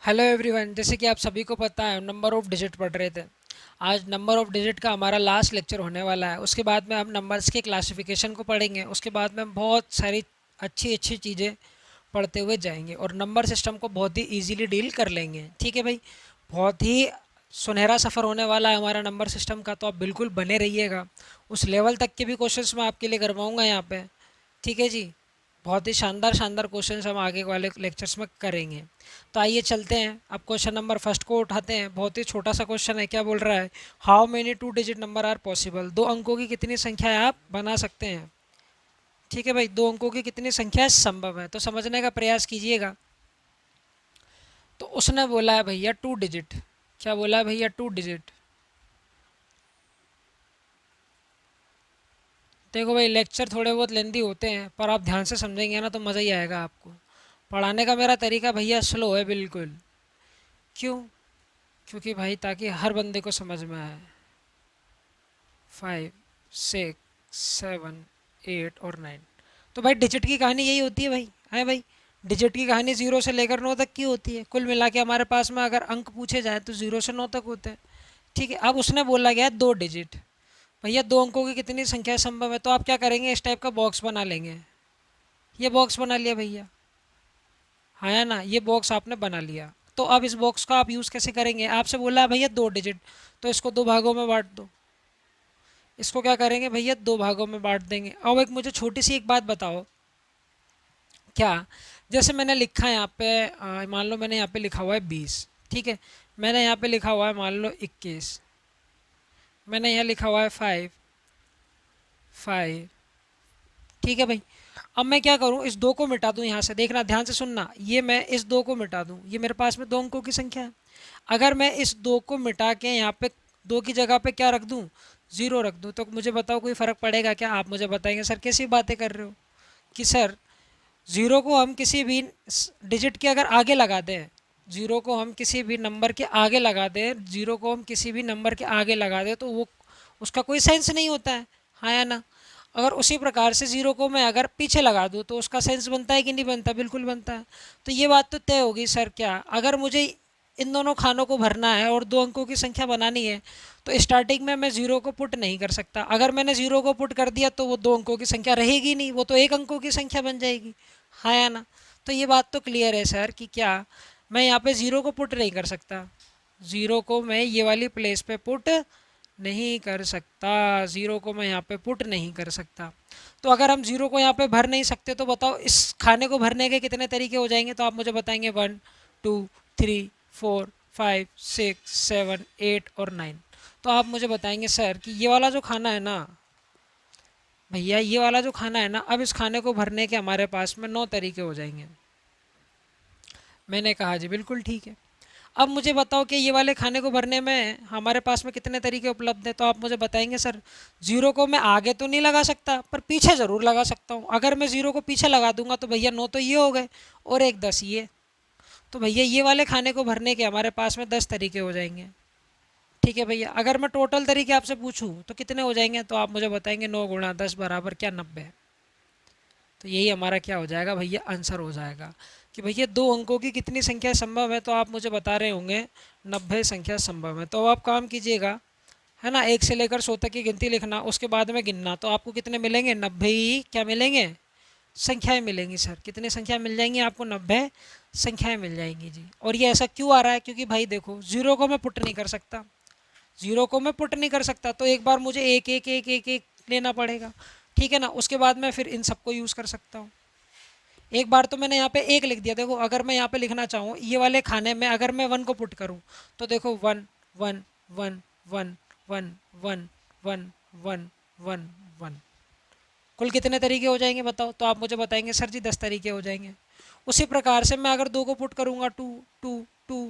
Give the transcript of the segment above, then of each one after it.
Hello everyone, जैसे कि आप सभी को पता है नंबर ऑफ़ डिजिट पढ़ रहे थे। आज नंबर ऑफ़ डिजिट का हमारा लास्ट लेक्चर होने वाला है। उसके बाद में हम नंबर्स के क्लासिफिकेशन को पढ़ेंगे। उसके बाद में हम बहुत सारी अच्छी अच्छी चीज़ें पढ़ते हुए जाएंगे और नंबर सिस्टम को बहुत ही इजीली डील कर लेंगे। ठीक है भाई, बहुत ही सुनहरा सफ़र होने वाला है हमारा नंबर सिस्टम का, तो आप बिल्कुल बने रहिएगा। उस लेवल तक के भी क्वेश्चंस मैं आपके लिए करवाऊँगा यहाँ पे। ठीक है जी, बहुत ही शानदार शानदार क्वेश्चंस हम आगे वाले लेक्चर्स में करेंगे। तो आइए चलते हैं, अब क्वेश्चन नंबर फर्स्ट को उठाते हैं। बहुत ही छोटा सा क्वेश्चन है, क्या बोल रहा है? How many two digit number are possible? दो अंकों की कितनी संख्याएं आप बना सकते हैं? ठीक है भाई, दो अंकों की कितनी संख्या संभव है, तो समझने का प्रयास कीजिएगा। तो उसने बोला है भैया टू डिजिट। क्या बोला है भैया? Two digit. देखो भाई, लेक्चर थोड़े बहुत लेंदी होते हैं, पर आप ध्यान से समझेंगे ना तो मज़ा ही आएगा आपको। पढ़ाने का मेरा तरीका भैया स्लो है बिल्कुल। क्यों? क्योंकि भाई ताकि हर बंदे को समझ में आए। 5, 6, 7, 8 और 9। तो भाई डिजिट की कहानी यही होती है भाई, है भाई। डिजिट की कहानी 0 से लेकर 9 तक की होती है। कुल मिला के हमारे पास में अगर अंक पूछे जाए तो 0 से 9 तक होते हैं। ठीक है, अब उसने बोला गया दो डिजिट। भैया दो अंकों की कितनी संख्या संभव है? तो आप क्या करेंगे, इस टाइप का बॉक्स बना लेंगे। ये बॉक्स बना लिया भैया, हाँ या ना? ये बॉक्स आपने बना लिया। तो अब इस बॉक्स का आप यूज़ कैसे करेंगे? आपसे बोला है भैया दो डिजिट, तो इसको दो भागों में बांट दो। इसको क्या करेंगे भैया? दो भागों में बांट देंगे। अब एक मुझे छोटी सी एक बात बताओ, क्या जैसे मैंने लिखा है यहाँ पे, मान लो मैंने यहाँ पे लिखा हुआ है 20। ठीक है, मैंने यहाँ पे लिखा हुआ है मान लो 21, मैंने यहाँ लिखा हुआ है 5, 5। ठीक है भाई, अब मैं क्या करूँ, इस दो को मिटा दूँ यहाँ से। देखना ध्यान से सुनना, ये मैं इस दो को मिटा दूँ, ये मेरे पास में दो अंकों की संख्या है। अगर मैं इस दो को मिटा के यहाँ पे दो की जगह पे क्या रख दूँ, ज़ीरो रख दूँ, तो मुझे बताओ कोई फ़र्क पड़ेगा क्या? आप मुझे बताएंगे सर कैसी बातें कर रहे हो, कि सर ज़ीरो को हम किसी भी डिजिट के अगर आगे लगा दें, ज़ीरो को हम किसी भी नंबर के आगे लगा दें, ज़ीरो को हम किसी भी नंबर के आगे लगा दें तो वो उसका कोई सेंस नहीं होता है, हाँ या ना? अगर उसी प्रकार से ज़ीरो को मैं अगर पीछे लगा दूँ तो उसका सेंस बनता है कि नहीं बनता? बिल्कुल बनता है। तो ये बात तो तय होगी सर, क्या अगर मुझे इन दोनों खानों को भरना है और दो अंकों की संख्या बनानी है तो स्टार्टिंग में मैं ज़ीरो को पुट नहीं कर सकता। अगर मैंने ज़ीरो को पुट कर दिया तो वो दो अंकों की संख्या रहेगी नहीं, वो तो एक अंकों की संख्या बन जाएगी, हाँ या ना? तो ये बात तो क्लियर है सर, कि क्या मैं यहाँ पे ज़ीरो को पुट नहीं कर सकता? ज़ीरो को मैं ये वाली प्लेस पे पुट नहीं कर सकता, ज़ीरो को मैं यहाँ पे पुट नहीं कर सकता। तो अगर हम ज़ीरो को यहाँ पे भर नहीं सकते तो बताओ इस खाने को भरने के कितने तरीके हो जाएंगे? तो आप मुझे बताएंगे 1, 2, 3, 4, 5, 6, 7, 8 और 9। तो आप मुझे बताएंगे सर कि ये वाला जो खाना है ना भैया, ये वाला जो खाना है ना, अब इस खाने को भरने के हमारे पास में 9 तरीके हो जाएंगे। मैंने कहा जी बिल्कुल ठीक है। अब मुझे बताओ कि ये वाले खाने को भरने में हमारे पास में कितने तरीके उपलब्ध हैं? तो आप मुझे बताएंगे सर ज़ीरो को मैं आगे तो नहीं लगा सकता पर पीछे ज़रूर लगा सकता हूँ। अगर मैं ज़ीरो को पीछे लगा दूंगा तो भैया 9 तो ये हो गए और एक 10 ये। तो भैया ये वाले खाने को भरने के हमारे पास में 10 तरीके हो जाएंगे। ठीक है भैया, अगर मैं टोटल तरीके आपसे पूछूं तो कितने हो जाएंगे? तो आप मुझे बताएंगे 9 × 10 बराबर क्या, 90। तो यही हमारा क्या हो जाएगा भैया, आंसर हो जाएगा। कि भैया दो अंकों की कितनी संख्या संभव है? तो आप मुझे बता रहे होंगे 90 संख्या संभव है। तो आप काम कीजिएगा, है ना, 1 से लेकर 100 तक की गिनती लिखना, उसके बाद में गिनना, तो आपको कितने मिलेंगे? 90 ही क्या मिलेंगे? संख्याएं मिलेंगी सर। कितनी संख्या मिल जाएंगी आपको? 90 संख्याएं मिल जाएंगी जी। और ये ऐसा क्यों आ रहा है? क्योंकि भाई देखो, ज़ीरो को मैं पुट नहीं कर सकता, ज़ीरो को मैं पुट नहीं कर सकता तो एक बार मुझे एक एक एक एक एक लेना पड़ेगा। ठीक है ना, उसके बाद मैं फिर इन सबको यूज़ कर सकता हूँ। एक बार तो मैंने यहाँ पे एक लिख दिया, देखो अगर मैं यहाँ पे लिखना चाहूँ ये वाले खाने में अगर मैं 1 को पुट करूँ तो देखो 1, 1, 1, 1, 1, 1, 1, 1, 1। कुल कितने तरीके हो जाएंगे बताओ? तो आप मुझे बताएंगे सर जी 10 तरीके हो जाएंगे। उसी प्रकार से मैं अगर दो को पुट करूँगा, two two two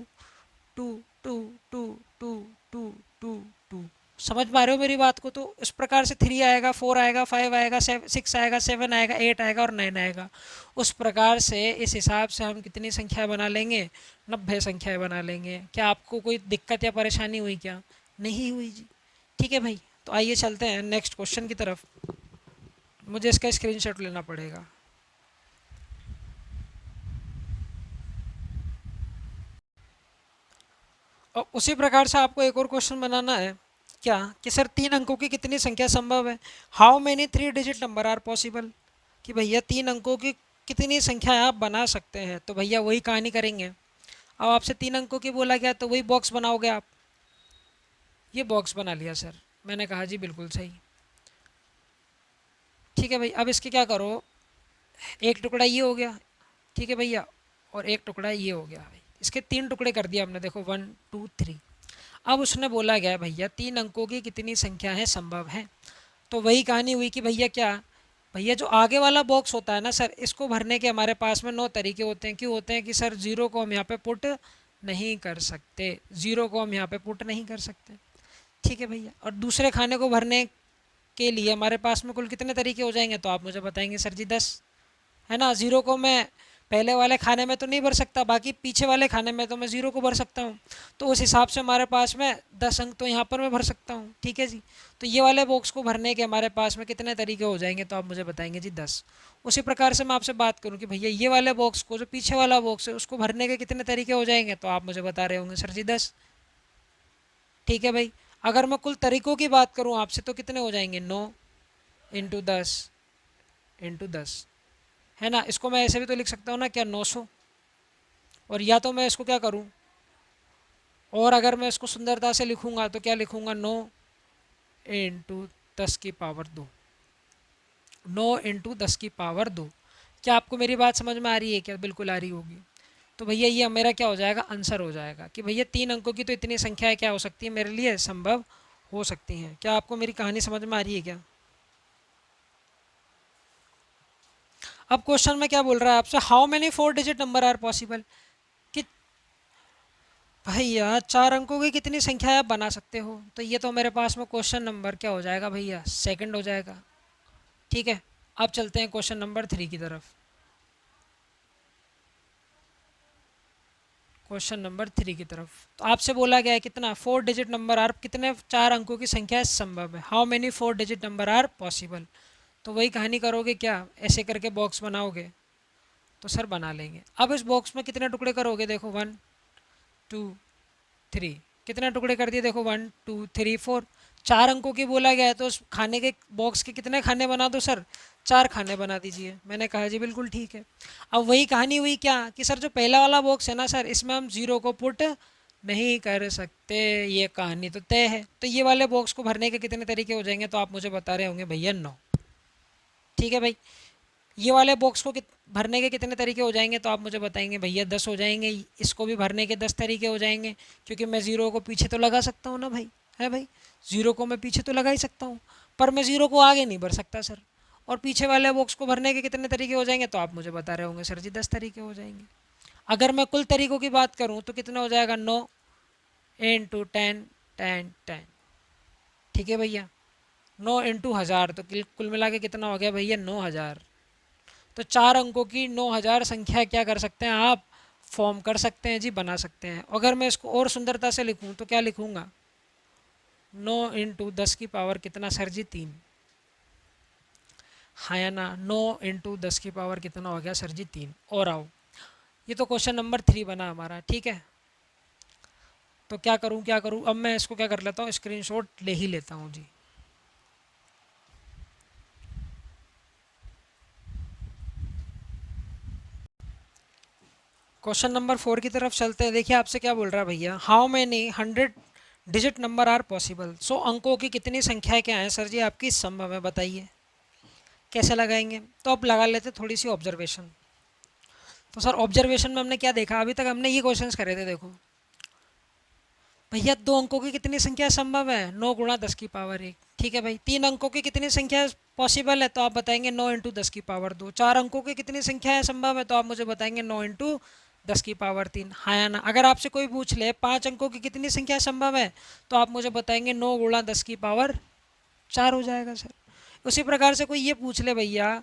two two two two two two two. समझ पा रहे हो मेरी बात को? तो इस प्रकार से 3 आएगा, 4 आएगा, 5 आएगा, 6 आएगा, 7 आएगा, 8 आएगा और 9 आएगा। उस प्रकार से इस हिसाब से हम कितनी संख्या बना लेंगे? 90 संख्याएं बना लेंगे। क्या आपको कोई दिक्कत या परेशानी हुई क्या? नहीं हुई जी। ठीक है भाई, तो आइए चलते हैं नेक्स्ट क्वेश्चन की तरफ। मुझे इसका स्क्रीनशॉट लेना पड़ेगा। और उसी प्रकार से आपको एक और क्वेश्चन बनाना है क्या कि सर 3 अंकों की कितनी संख्या संभव है, how many 3 digit number are possible, कि भैया 3 अंकों की कितनी संख्या आप बना सकते हैं। तो भैया वही कहानी करेंगे। अब आपसे 3 अंकों की बोला गया तो वही बॉक्स बनाओगे आप। ये बॉक्स बना लिया सर, मैंने कहा जी बिल्कुल सही। ठीक है भाई, अब इसके क्या करो, एक टुकड़ा ये हो गया, ठीक है भैया, और एक टुकड़ा ये हो गया भाई, इसके 3 टुकड़े कर दिया हमने, देखो 1 2 3। अब उसने बोला गया भैया 3 अंकों की कितनी संख्या है संभव है। तो वही कहानी हुई कि भैया क्या, भैया जो आगे वाला बॉक्स होता है ना सर, इसको भरने के हमारे पास में 9 तरीके होते हैं। क्यों होते हैं कि सर ज़ीरो को हम यहाँ पे पुट नहीं कर सकते, ज़ीरो को हम यहाँ पे पुट नहीं कर सकते। ठीक है भैया, और दूसरे खाने को भरने के लिए हमारे पास में कुल कितने तरीके हो जाएंगे, तो आप मुझे बताएंगे सर जी 10, है ना। ज़ीरो को मैं पहले वाले खाने में तो नहीं भर सकता, बाकी पीछे वाले खाने में तो मैं ज़ीरो को भर सकता हूँ। तो उस हिसाब से हमारे पास में 10 अंक तो यहाँ पर मैं भर सकता हूँ। ठीक है जी, तो ये वाले बॉक्स को भरने के हमारे पास में कितने तरीके हो जाएंगे, तो आप मुझे बताएंगे जी 10। उसी प्रकार से मैं आपसे बात करूँ कि भैया ये वाले बॉक्स को, जो पीछे वाला बॉक्स है, उसको भरने के कितने तरीके हो जाएंगे, तो आप मुझे बता रहे होंगे सर जी 10। ठीक है भाई, अगर मैं कुल तरीकों की बात करूँ आपसे तो कितने हो जाएंगे, 9 × 10 × 10, है ना। इसको मैं ऐसे भी तो लिख सकता हूँ ना क्या, 900। और या तो मैं इसको क्या करूँ, और अगर मैं इसको सुंदरता से लिखूँगा तो क्या लिखूँगा, 9 × 10 की पावर 2, 9 × 10 की पावर 2। क्या आपको मेरी बात समझ में आ रही है क्या, बिल्कुल आ रही होगी। तो भैया ये मेरा क्या हो जाएगा, आंसर हो जाएगा कि भैया 3 अंकों की तो इतनी संख्या क्या हो सकती है, मेरे लिए संभव हो सकती हैं। क्या आपको मेरी कहानी समझ में आ रही है क्या। अब क्वेश्चन में क्या बोल रहा है आपसे, how many 4 digit number are possible, कि भैया 4 अंकों की कितनी संख्या आप बना सकते हो। तो ये तो मेरे पास में क्वेश्चन नंबर क्या हो जाएगा भैया, सेकंड हो जाएगा। ठीक है, अब चलते हैं क्वेश्चन नंबर 3 की तरफ। क्वेश्चन नंबर 3 की तरफ तो आपसे बोला गया है कितना, 4 डिजिट नंबर आर, कितने 4 अंकों की संख्या संभव है, how many 4 digit number are possible. तो वही कहानी करोगे क्या, ऐसे करके बॉक्स बनाओगे, तो सर बना लेंगे। अब इस बॉक्स में कितने टुकड़े करोगे, देखो 1 2 3, कितने टुकड़े कर दिए, देखो 1 2 3 4। 4 अंकों की बोला गया है तो उस खाने के बॉक्स के कितने खाने बना दो सर, 4 खाने बना दीजिए। मैंने कहा जी बिल्कुल ठीक है। अब वही कहानी हुई क्या कि सर जो पहला वाला बॉक्स है ना सर, इसमें हम ज़ीरो को पुट नहीं कर सकते, ये कहानी तो तय है। तो ये वाले बॉक्स को भरने के कितने तरीके हो जाएंगे, तो आप मुझे बता रहे होंगे भैया 9। ठीक है भाई, ये वाले बॉक्स को भरने के कितने तरीके हो जाएंगे, तो आप मुझे बताएंगे भैया 10 हो जाएंगे। इसको भी भरने के 10 तरीके हो जाएंगे, क्योंकि मैं ज़ीरो को पीछे तो लगा सकता हूँ ना भाई, है भाई। ज़ीरो को मैं पीछे तो लगा ही सकता हूँ, पर मैं ज़ीरो को आगे नहीं भर सकता सर। और पीछे वाले बॉक्स को भरने के कितने तरीके हो जाएंगे, तो आप मुझे बता रहे होंगे सर जी 10 तरीके हो जाएंगे। अगर मैं कुल तरीकों की बात करूँ तो कितना हो जाएगा, 9 × 10 10 10। ठीक है भैया, 9 × 1000, तो कुल मिला के कितना हो गया भैया, 9000। तो 4 अंकों की 9000 संख्या क्या कर सकते हैं आप, फॉर्म कर सकते हैं जी, बना सकते हैं। अगर मैं इसको और सुंदरता से लिखूं तो क्या लिखूंगा, 9 × 10 की पावर कितना सर जी, 3। हाँ या ना, 9 × 10 की पावर कितना हो गया सर जी, 3। और आओ, ये तो क्वेश्चन नंबर 3 बना हमारा। ठीक है, तो क्या करूँ, अब मैं इसको क्या कर लेता हूँ, स्क्रीनशॉट ले ही लेता हूँ जी। क्वेश्चन नंबर 4 की तरफ चलते हैं। देखिए आपसे क्या बोल रहा है भैया, how many 100 digit number are possible, 100 अंकों की कितनी संख्या क्या है सर जी आपकी संभव है, बताइए कैसे लगाएंगे। तो अब लगा लेते थोड़ी सी ऑब्जर्वेशन। तो सर ऑब्जर्वेशन में हमने क्या देखा, अभी तक हमने ये क्वेश्चंस करे थे। देखो भैया 2 अंकों की कितनी संख्या संभव है, 9 × 10 की पावर 1। ठीक है भाई, 3 अंकों की कितनी संख्या पॉसिबल है, तो आप बताएंगे 9 × 10 की पावर 2। 4 अंकों की कितनी संख्या है संभव है, तो आप मुझे बताएंगे 9 × 10 की पावर 3। हाँ या ना, अगर आपसे कोई पूछ ले 5 अंकों की कितनी संख्या संभव है, तो आप मुझे बताएंगे 9 × 10 की पावर 4 हो जाएगा सर। उसी प्रकार से कोई ये पूछ ले भैया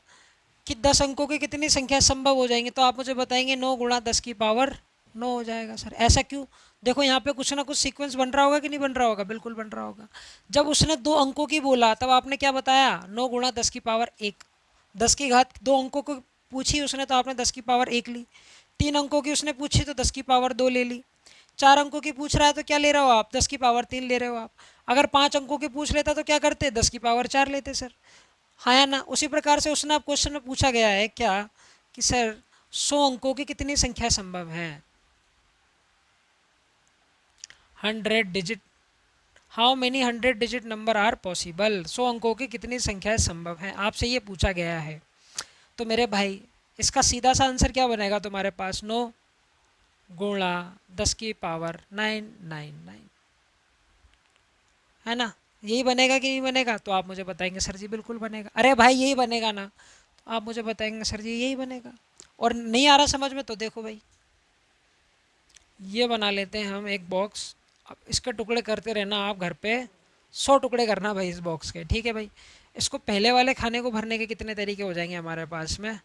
कि 10 अंकों की कितनी संख्या संभव हो जाएंगे, तो आप मुझे बताएंगे 9 × 10 की पावर 9 हो जाएगा सर। ऐसा क्यों, देखो यहाँ पे कुछ ना कुछ सीक्वेंस बन रहा होगा कि नहीं बन रहा होगा, बिल्कुल बन रहा होगा। जब उसने 2 अंकों की बोला तब आपने क्या बताया, 9 × 10 की पावर 1। 10 की घात 2 अंकों को पूछी उसने तो आपने 10 की पावर 1 ली। 3 अंकों की उसने पूछी तो 10 की पावर 2 ले ली। 4 अंकों की पूछ रहा है तो क्या ले रहे हो आप, 10 की पावर 3 ले रहे हो आप। अगर 5 अंकों की पूछ लेता तो क्या करते, 10 की पावर 4 लेते सर। हाँ या ना। उसी प्रकार से उसने आप क्वेश्चन में पूछा गया है क्या कि सर 100 अंकों की कितनी संख्या संभव है, 100 digit, how many 100 digit number are possible, 100 अंकों की कितनी संख्याएं संभव हैं, आपसे ये पूछा गया है। तो मेरे भाई इसका सीधा सा आंसर क्या बनेगा तुम्हारे पास, 9 गुणा 10 की पावर 999, है ना। यही बनेगा कि नहीं बनेगा, तो आप मुझे बताएंगे सर जी बिल्कुल बनेगा। अरे भाई यही बनेगा ना, तो आप मुझे बताएंगे सर जी यही बनेगा। और नहीं आ रहा समझ में तो देखो भाई, ये बना लेते हैं हम एक बॉक्स। अब इसके टुकड़े करते रहना आप घर पे, 100 टुकड़े करना भाई इस बॉक्स के, ठीक है भाई। इसको पहले वाले खाने को भरने के कितने तरीके हो जाएंगे हमारे पास में,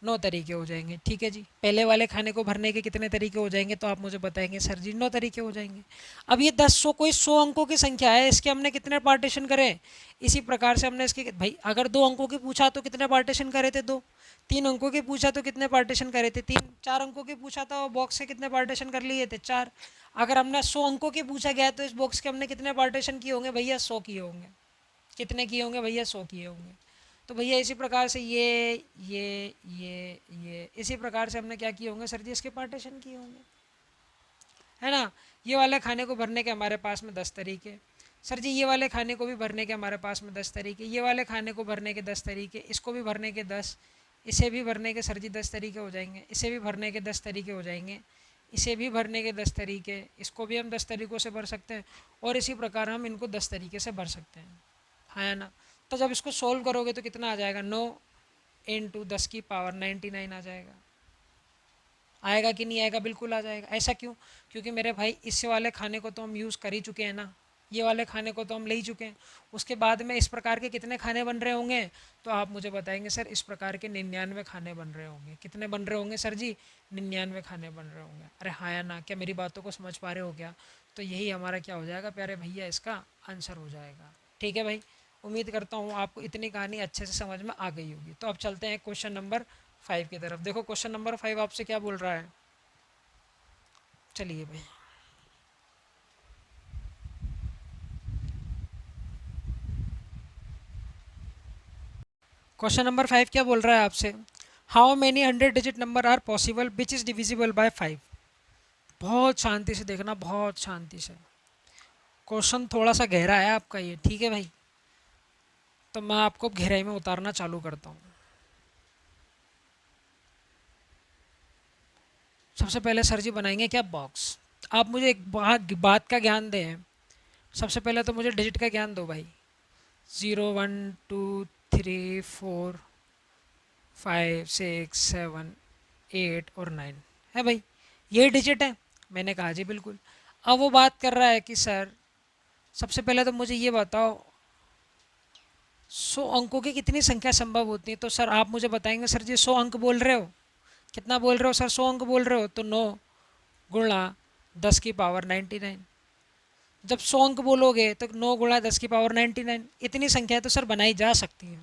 9 तरीके हो जाएंगे, ठीक है जी। पहले वाले खाने को भरने के कितने तरीके हो जाएंगे, तो आप मुझे बताएंगे सर जी 9 तरीके हो जाएंगे। अब ये 10 100 कोई 100 अंकों की संख्या है, इसके हमने कितने पार्टीशन करे, इसी प्रकार से हमने इसके भाई अगर 2 अंकों की पूछा तो कितने पार्टीशन करे थे, 2। 3 अंकों की पूछा तो कितने पार्टीशन करे थे, 3। 4 अंकों की पूछा था बॉक्स से कितने पार्टीशन कर लिए थे, 4। अगर हमने 100 अंकों की पूछा गया तो इस बॉक्स के हमने कितने पार्टीशन किए होंगे भैया, 100 किए होंगे। कितने किए होंगे भैया, 100 किए होंगे। तो भैया इसी प्रकार से ये इसी प्रकार से हमने क्या किए होंगे सर जी, इसके पार्टीशन किए होंगे, है ना। ये वाले खाने को भरने के हमारे पास में 10 तरीके, सर जी ये वाले खाने को भी भरने के हमारे पास में 10 तरीके, ये वाले खाने को भरने के 10 तरीके, इसको भी भरने के 10, इसे भी भरने के सर जी 10 तरीके हो जाएंगे, इसे भी भरने के 10 तरीके हो जाएंगे, इसे भी भरने के 10 तरीके, इसको भी हम 10 तरीक़ों से भर सकते हैं, और इसी प्रकार हम इनको 10 तरीके से भर सकते हैं, है ना। तो जब इसको सोल्व करोगे तो कितना आ जाएगा, 9 × 10 की पावर 99 आ जाएगा। आएगा कि नहीं आएगा, बिल्कुल आ जाएगा। ऐसा क्यों, क्योंकि मेरे भाई इस वाले खाने को तो हम यूज़ कर ही चुके हैं ना, ये वाले खाने को तो हम ले ही चुके हैं। उसके बाद में इस प्रकार के कितने खाने बन रहे होंगे, तो आप मुझे बताएंगे सर इस प्रकार के 99 खाने बन रहे होंगे। कितने बन रहे होंगे सर जी, 99 खाने बन रहे होंगे। अरे हाँ या ना, क्या मेरी बातों को समझ पा रहे हो क्या। तो यही हमारा क्या हो जाएगा प्यारे भैया, इसका आंसर हो जाएगा, ठीक है भाई। उम्मीद करता हूँ आपको इतनी कहानी अच्छे से समझ में आ गई होगी। तो अब चलते हैं क्वेश्चन नंबर 5 की तरफ। देखो क्वेश्चन नंबर 5 आपसे क्या बोल रहा है, चलिए भाई। क्वेश्चन नंबर 5 क्या बोल रहा है आपसे, how many 100 digit number are possible which is divisible by 5। बहुत शांति से देखना, बहुत शांति से। क्वेश्चन थोड़ा सा गहरा है आपका ये, ठीक है भाई। तो मैं आपको गहराई में उतारना चालू करता हूँ। सबसे पहले सर जी बनाएंगे क्या, बॉक्स। आप मुझे एक बात का ज्ञान दें, सबसे पहले तो मुझे डिजिट का ज्ञान दो भाई। 0 1 2 3 4 5 6 7 8 और 9 है भाई, ये डिजिट है। मैंने कहा जी बिल्कुल। अब वो बात कर रहा है कि सर सबसे पहले तो मुझे ये बताओ 100 अंकों की कितनी संख्या संभव होती है। तो सर आप मुझे बताएंगे सर जी 100 अंक बोल रहे हो, कितना बोल रहे हो सर, 100 अंक बोल रहे हो, तो 9 गुणा 10 की पावर 99। जब 100 अंक बोलोगे तो 9 × 10 की पावर 99, इतनी संख्या तो सर बनाई जा सकती है।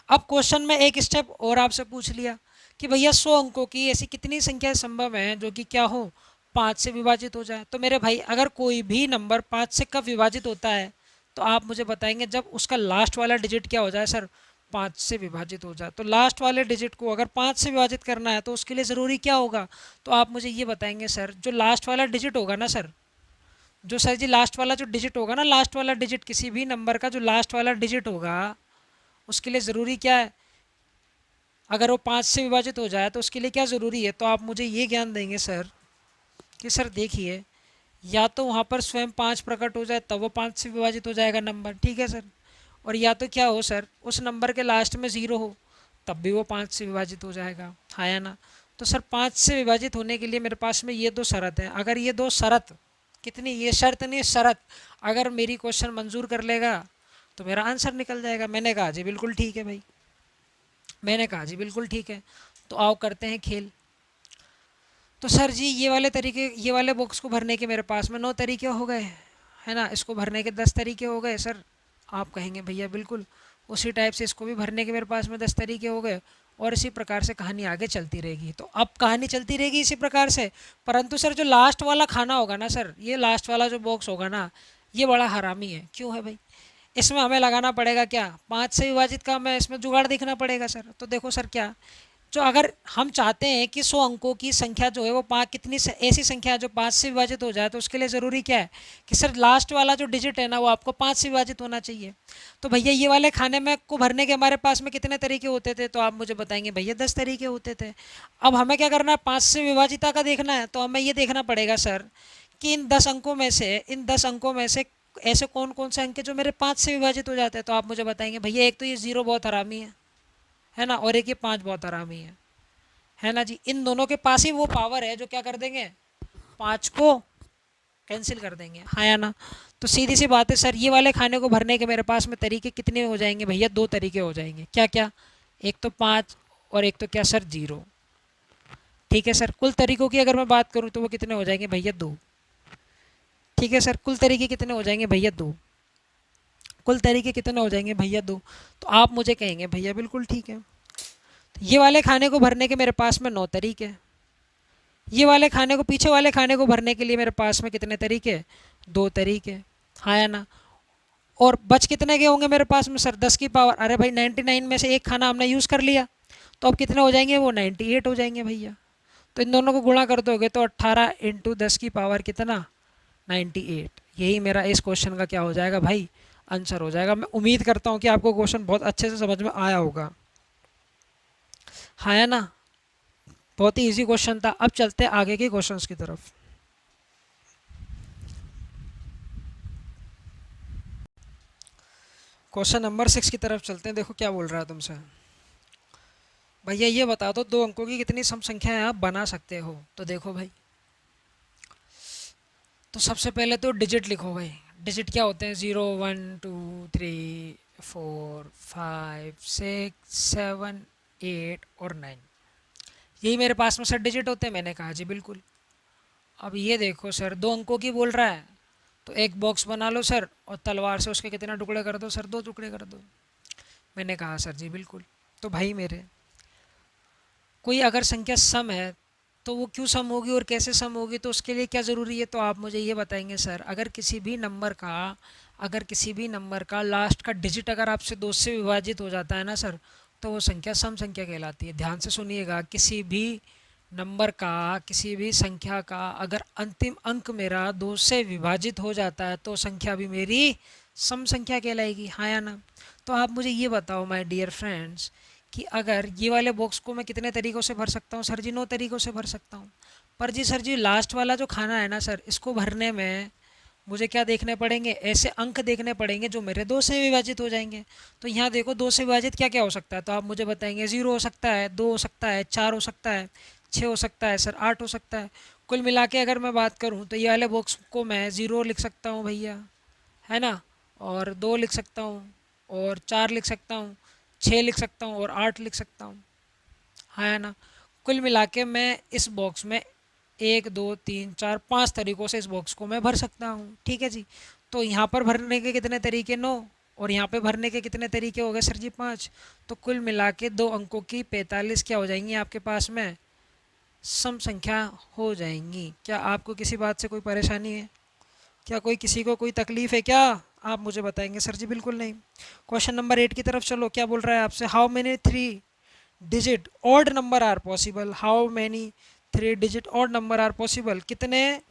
अब क्वेश्चन में एक स्टेप और आपसे पूछ लिया कि भैया 100 अंकों की ऐसी कितनी संख्या संभव है जो कि क्या हो, 5 से विभाजित हो जाए। तो मेरे भाई अगर कोई भी नंबर 5 से कब विभाजित होता है, तो आप मुझे बताएंगे जब उसका लास्ट वाला डिजिट क्या हो जाए सर, 5 से विभाजित हो जाए। तो लास्ट वाले डिजिट को अगर 5 से विभाजित करना है तो उसके लिए ज़रूरी क्या होगा, तो आप मुझे ये बताएंगे सर जो लास्ट वाला डिजिट होगा ना सर, जो सर जी लास्ट वाला जो डिजिट होगा ना, लास्ट वाला डिजिट किसी भी नंबर का जो लास्ट वाला डिजिट होगा उसके लिए ज़रूरी क्या है, अगर वो 5 से विभाजित हो जाए तो उसके लिए क्या ज़रूरी है। तो आप मुझे ये ज्ञान देंगे सर कि सर देखिए, या तो वहाँ पर स्वयं 5 प्रकट हो जाए तब वो 5 से विभाजित हो जाएगा नंबर, ठीक है सर। और या तो क्या हो सर, उस नंबर के लास्ट में 0 हो तब भी वो 5 से विभाजित हो जाएगा, हाँ या ना। तो सर 5 से विभाजित होने के लिए मेरे पास में ये 2 शर्त हैं। अगर ये 2 शर्त, कितनी, ये शर्त नहीं शर्त, अगर मेरी क्वेश्चन मंजूर कर लेगा तो मेरा आंसर निकल जाएगा। मैंने कहा जी बिल्कुल ठीक है भाई, मैंने कहा जी बिल्कुल ठीक है। तो आओ करते हैं खेल। तो सर जी ये वाले तरीके, ये वाले बॉक्स को भरने के मेरे पास में 9 तरीके हो गए, है ना। इसको भरने के 10 तरीके हो गए सर। आप कहेंगे भैया बिल्कुल उसी टाइप से इसको भी भरने के मेरे पास में 10 तरीके हो गए, और इसी प्रकार से कहानी आगे चलती रहेगी। तो अब कहानी चलती रहेगी इसी प्रकार से, परंतु सर जो लास्ट वाला खाना होगा ना सर, ये लास्ट वाला जो बॉक्स होगा ना, ये बड़ा हरामी है। क्यों है भाई? इसमें हमें लगाना पड़ेगा क्या, 5 से विभाजित का हमें इसमें जुगाड़ देखना पड़ेगा सर। तो देखो सर क्या, जो अगर हम चाहते हैं कि 100 अंकों की संख्या जो है वो पाँच कितनी ऐसी संख्या है जो 5 से विभाजित हो जाए, तो उसके लिए ज़रूरी क्या है कि सर लास्ट वाला जो डिजिट है ना वो आपको 5 से विभाजित होना चाहिए। तो भैया ये वाले खाने में को भरने के हमारे पास में कितने तरीके होते थे, तो आप मुझे बताएंगे भैया 10 तरीके होते थे। अब हमें क्या करना है, 5 से विभाजिता का देखना है, तो हमें ये देखना पड़ेगा सर कि इन 10 अंकों में से ऐसे कौन कौन से अंक है जो मेरे 5 से विभाजित हो जाते हैं। तो आप मुझे बताएंगे भैया एक तो ये 0 बहुत हरामी है ना, और एक ये 5 बहुत हरामी है ना जी। इन दोनों के पास ही वो पावर है जो क्या कर देंगे, 5 को कैंसिल कर देंगे, हाँ या ना। तो सीधी सी बात है सर, ये वाले खाने को भरने के मेरे पास में तरीके कितने हो जाएंगे भैया, 2 तरीके हो जाएंगे। क्या क्या? एक तो 5 और एक तो क्या सर 0। ठीक है सर, कुल तरीकों की अगर मैं बात करूँ तो वो कितने हो जाएंगे भैया 2। ठीक है सर, कुल तरीके कितने हो जाएंगे भैया 2। कुल तरीके कितने हो जाएंगे भैया 2। तो आप मुझे कहेंगे भैया बिल्कुल ठीक है, तो ये वाले खाने को भरने के मेरे पास में 9 तरीके, ये वाले खाने को, पीछे वाले खाने को भरने के लिए मेरे पास में कितने तरीके, 2 तरीके, हाँ या ना। और बच कितने के होंगे मेरे पास में सर, 10 की पावर, अरे भाई 99 में से एक खाना हमने यूज़ कर लिया, तो अब कितने हो जाएंगे, वो 98 हो जाएंगे भैया। तो इन दोनों को गुणा कर दोगे तो 18 इंटू 10 की पावर कितना, 98। यही मेरा इस क्वेश्चन का क्या हो जाएगा भाई, आंसर हो जाएगा। मैं उम्मीद करता हूँ कि आपको क्वेश्चन बहुत अच्छे से समझ में आया होगा, हाँ या ना। बहुत ही इजी क्वेश्चन था। अब चलते हैं आगे के क्वेश्चंस की तरफ। क्वेश्चन नंबर 6 की तरफ चलते हैं। देखो क्या बोल रहा है तुमसे, भैया ये बता दो 2 अंकों की कितनी सम संख्याएं आप बना सकते हो। तो देखो भाई, तो सबसे पहले तो डिजिट लिखो भाई। डिजिट क्या होते हैं, 0 1 2 3 4 5 6 7 8 और 9, यही मेरे पास में सर डिजिट होते हैं। मैंने कहा जी बिल्कुल। अब ये देखो सर, 2 अंकों की बोल रहा है, तो एक बॉक्स बना लो सर, और तलवार से उसके कितने टुकड़े कर दो सर, 2 टुकड़े कर दो। मैंने कहा सर जी बिल्कुल। तो भाई मेरे, कोई अगर संख्या सम है तो वो क्यों सम होगी और कैसे सम होगी, तो उसके लिए क्या ज़रूरी है, तो आप मुझे ये बताएंगे सर। अगर किसी भी नंबर का लास्ट का डिजिट अगर आपसे 2 से विभाजित हो जाता है ना सर, तो वो संख्या सम संख्या कहलाती है। ध्यान से सुनिएगा, किसी भी संख्या का अगर अंतिम अंक मेरा 2 से विभाजित हो जाता है तो संख्या भी मेरी सम संख्या कहलाएगी, हाँ या ना। तो आप मुझे ये बताओ माय डियर फ्रेंड्स, कि अगर ये वाले बॉक्स को मैं कितने तरीक़ों से भर सकता हूँ सर जी, 9 तरीक़ों से भर सकता हूँ। पर जी सर जी, लास्ट वाला जो खाना है ना सर, इसको भरने में मुझे क्या देखने पड़ेंगे, ऐसे अंक देखने पड़ेंगे जो मेरे 2 से विभाजित हो जाएंगे। तो यहाँ देखो 2 से विभाजित क्या क्या हो सकता है, तो आप मुझे बताएंगे 0 हो सकता है, 2 हो सकता है, 4 हो सकता है, 6 हो सकता है सर, 8 हो सकता है। कुल मिला के अगर मैं बात करूँ तो ये वाले बॉक्स को मैं 0 लिख सकता हूँ भैया, है ना, और 2 लिख सकता हूँ, और 4 लिख सकता हूँ, 6 लिख सकता हूँ, और 8 लिख सकता हूँ, है ना। कुल मिला के मैं इस बॉक्स में 1 2 3 4 5 तरीक़ों से इस बॉक्स को मैं भर सकता हूँ, ठीक है जी। तो यहाँ पर भरने के कितने तरीके, 9, और यहाँ पे भरने के कितने तरीके हो गए सर जी, 5। तो कुल मिला के 2 अंकों की 45 क्या हो जाएंगी आपके पास में, सम संख्या हो जाएंगी। क्या आपको किसी बात से कोई परेशानी है, क्या कोई किसी को कोई तकलीफ़ है क्या, आप मुझे बताएंगे सर जी बिल्कुल नहीं। क्वेश्चन नंबर 8 की तरफ चलो। क्या बोल रहा है आपसे, how many 3 digit odd number are possible, how many 3 digit odd number are possible, कितने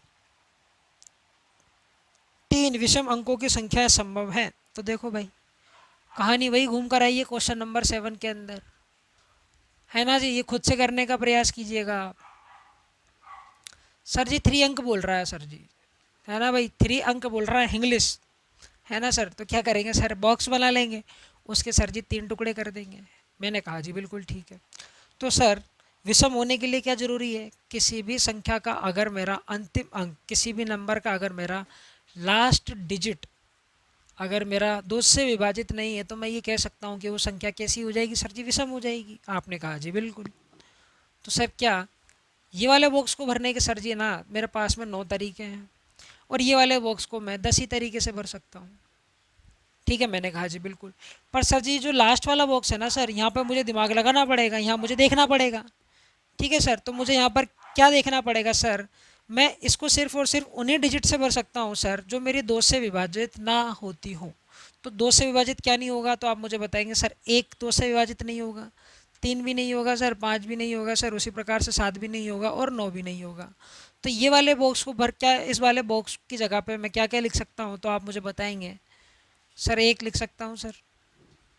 3 विषम अंकों की संख्या संभव है। तो देखो भाई, कहानी वही घूम कर आई है क्वेश्चन नंबर 7 के अंदर, है ना जी। ये खुद से करने का प्रयास कीजिएगा आप। सर जी 3 अंक बोल रहा है सर जी, है ना भाई, 3 अंक बोल रहा है इंग्लिश, है ना सर। तो क्या करेंगे सर, बॉक्स बना लेंगे, उसके सर जी 3 टुकड़े कर देंगे। मैंने कहा जी बिल्कुल ठीक है। तो सर विषम होने के लिए क्या ज़रूरी है, किसी भी संख्या का अगर मेरा अंतिम अंक, किसी भी नंबर का अगर मेरा लास्ट डिजिट अगर मेरा 2 से विभाजित नहीं है, तो मैं ये कह सकता हूँ कि वो संख्या कैसी हो जाएगी सर जी, विषम हो जाएगी। आपने कहा जी बिल्कुल। तो सर क्या ये वाले बॉक्स को भरने के सर जी ना मेरे पास में 9 तरीके हैं, और ये वाले बॉक्स को मैं 10 ही तरीके से भर सकता हूँ। ठीक है, मैंने कहा जी बिल्कुल। पर सर जी जो लास्ट वाला बॉक्स है ना सर, यहाँ पर मुझे दिमाग लगाना पड़ेगा, यहाँ मुझे देखना पड़ेगा। ठीक है सर, तो मुझे यहाँ पर क्या देखना पड़ेगा सर, मैं इसको सिर्फ और सिर्फ उन्हीं डिजिट से भर सकता हूँ सर जो मेरी दो से विभाजित ना होती हो। तो दो से विभाजित क्या नहीं होगा, तो आप मुझे बताएंगे सर। एक दो से विभाजित नहीं होगा, तीन भी नहीं होगा सर, पाँच भी नहीं होगा सर, उसी प्रकार से सात भी नहीं होगा और नौ भी नहीं होगा। तो ये वाले बॉक्स को भर, क्या इस वाले बॉक्स की जगह पे मैं क्या क्या लिख सकता हूँ, तो आप मुझे बताएंगे। सर एक लिख सकता हूँ सर,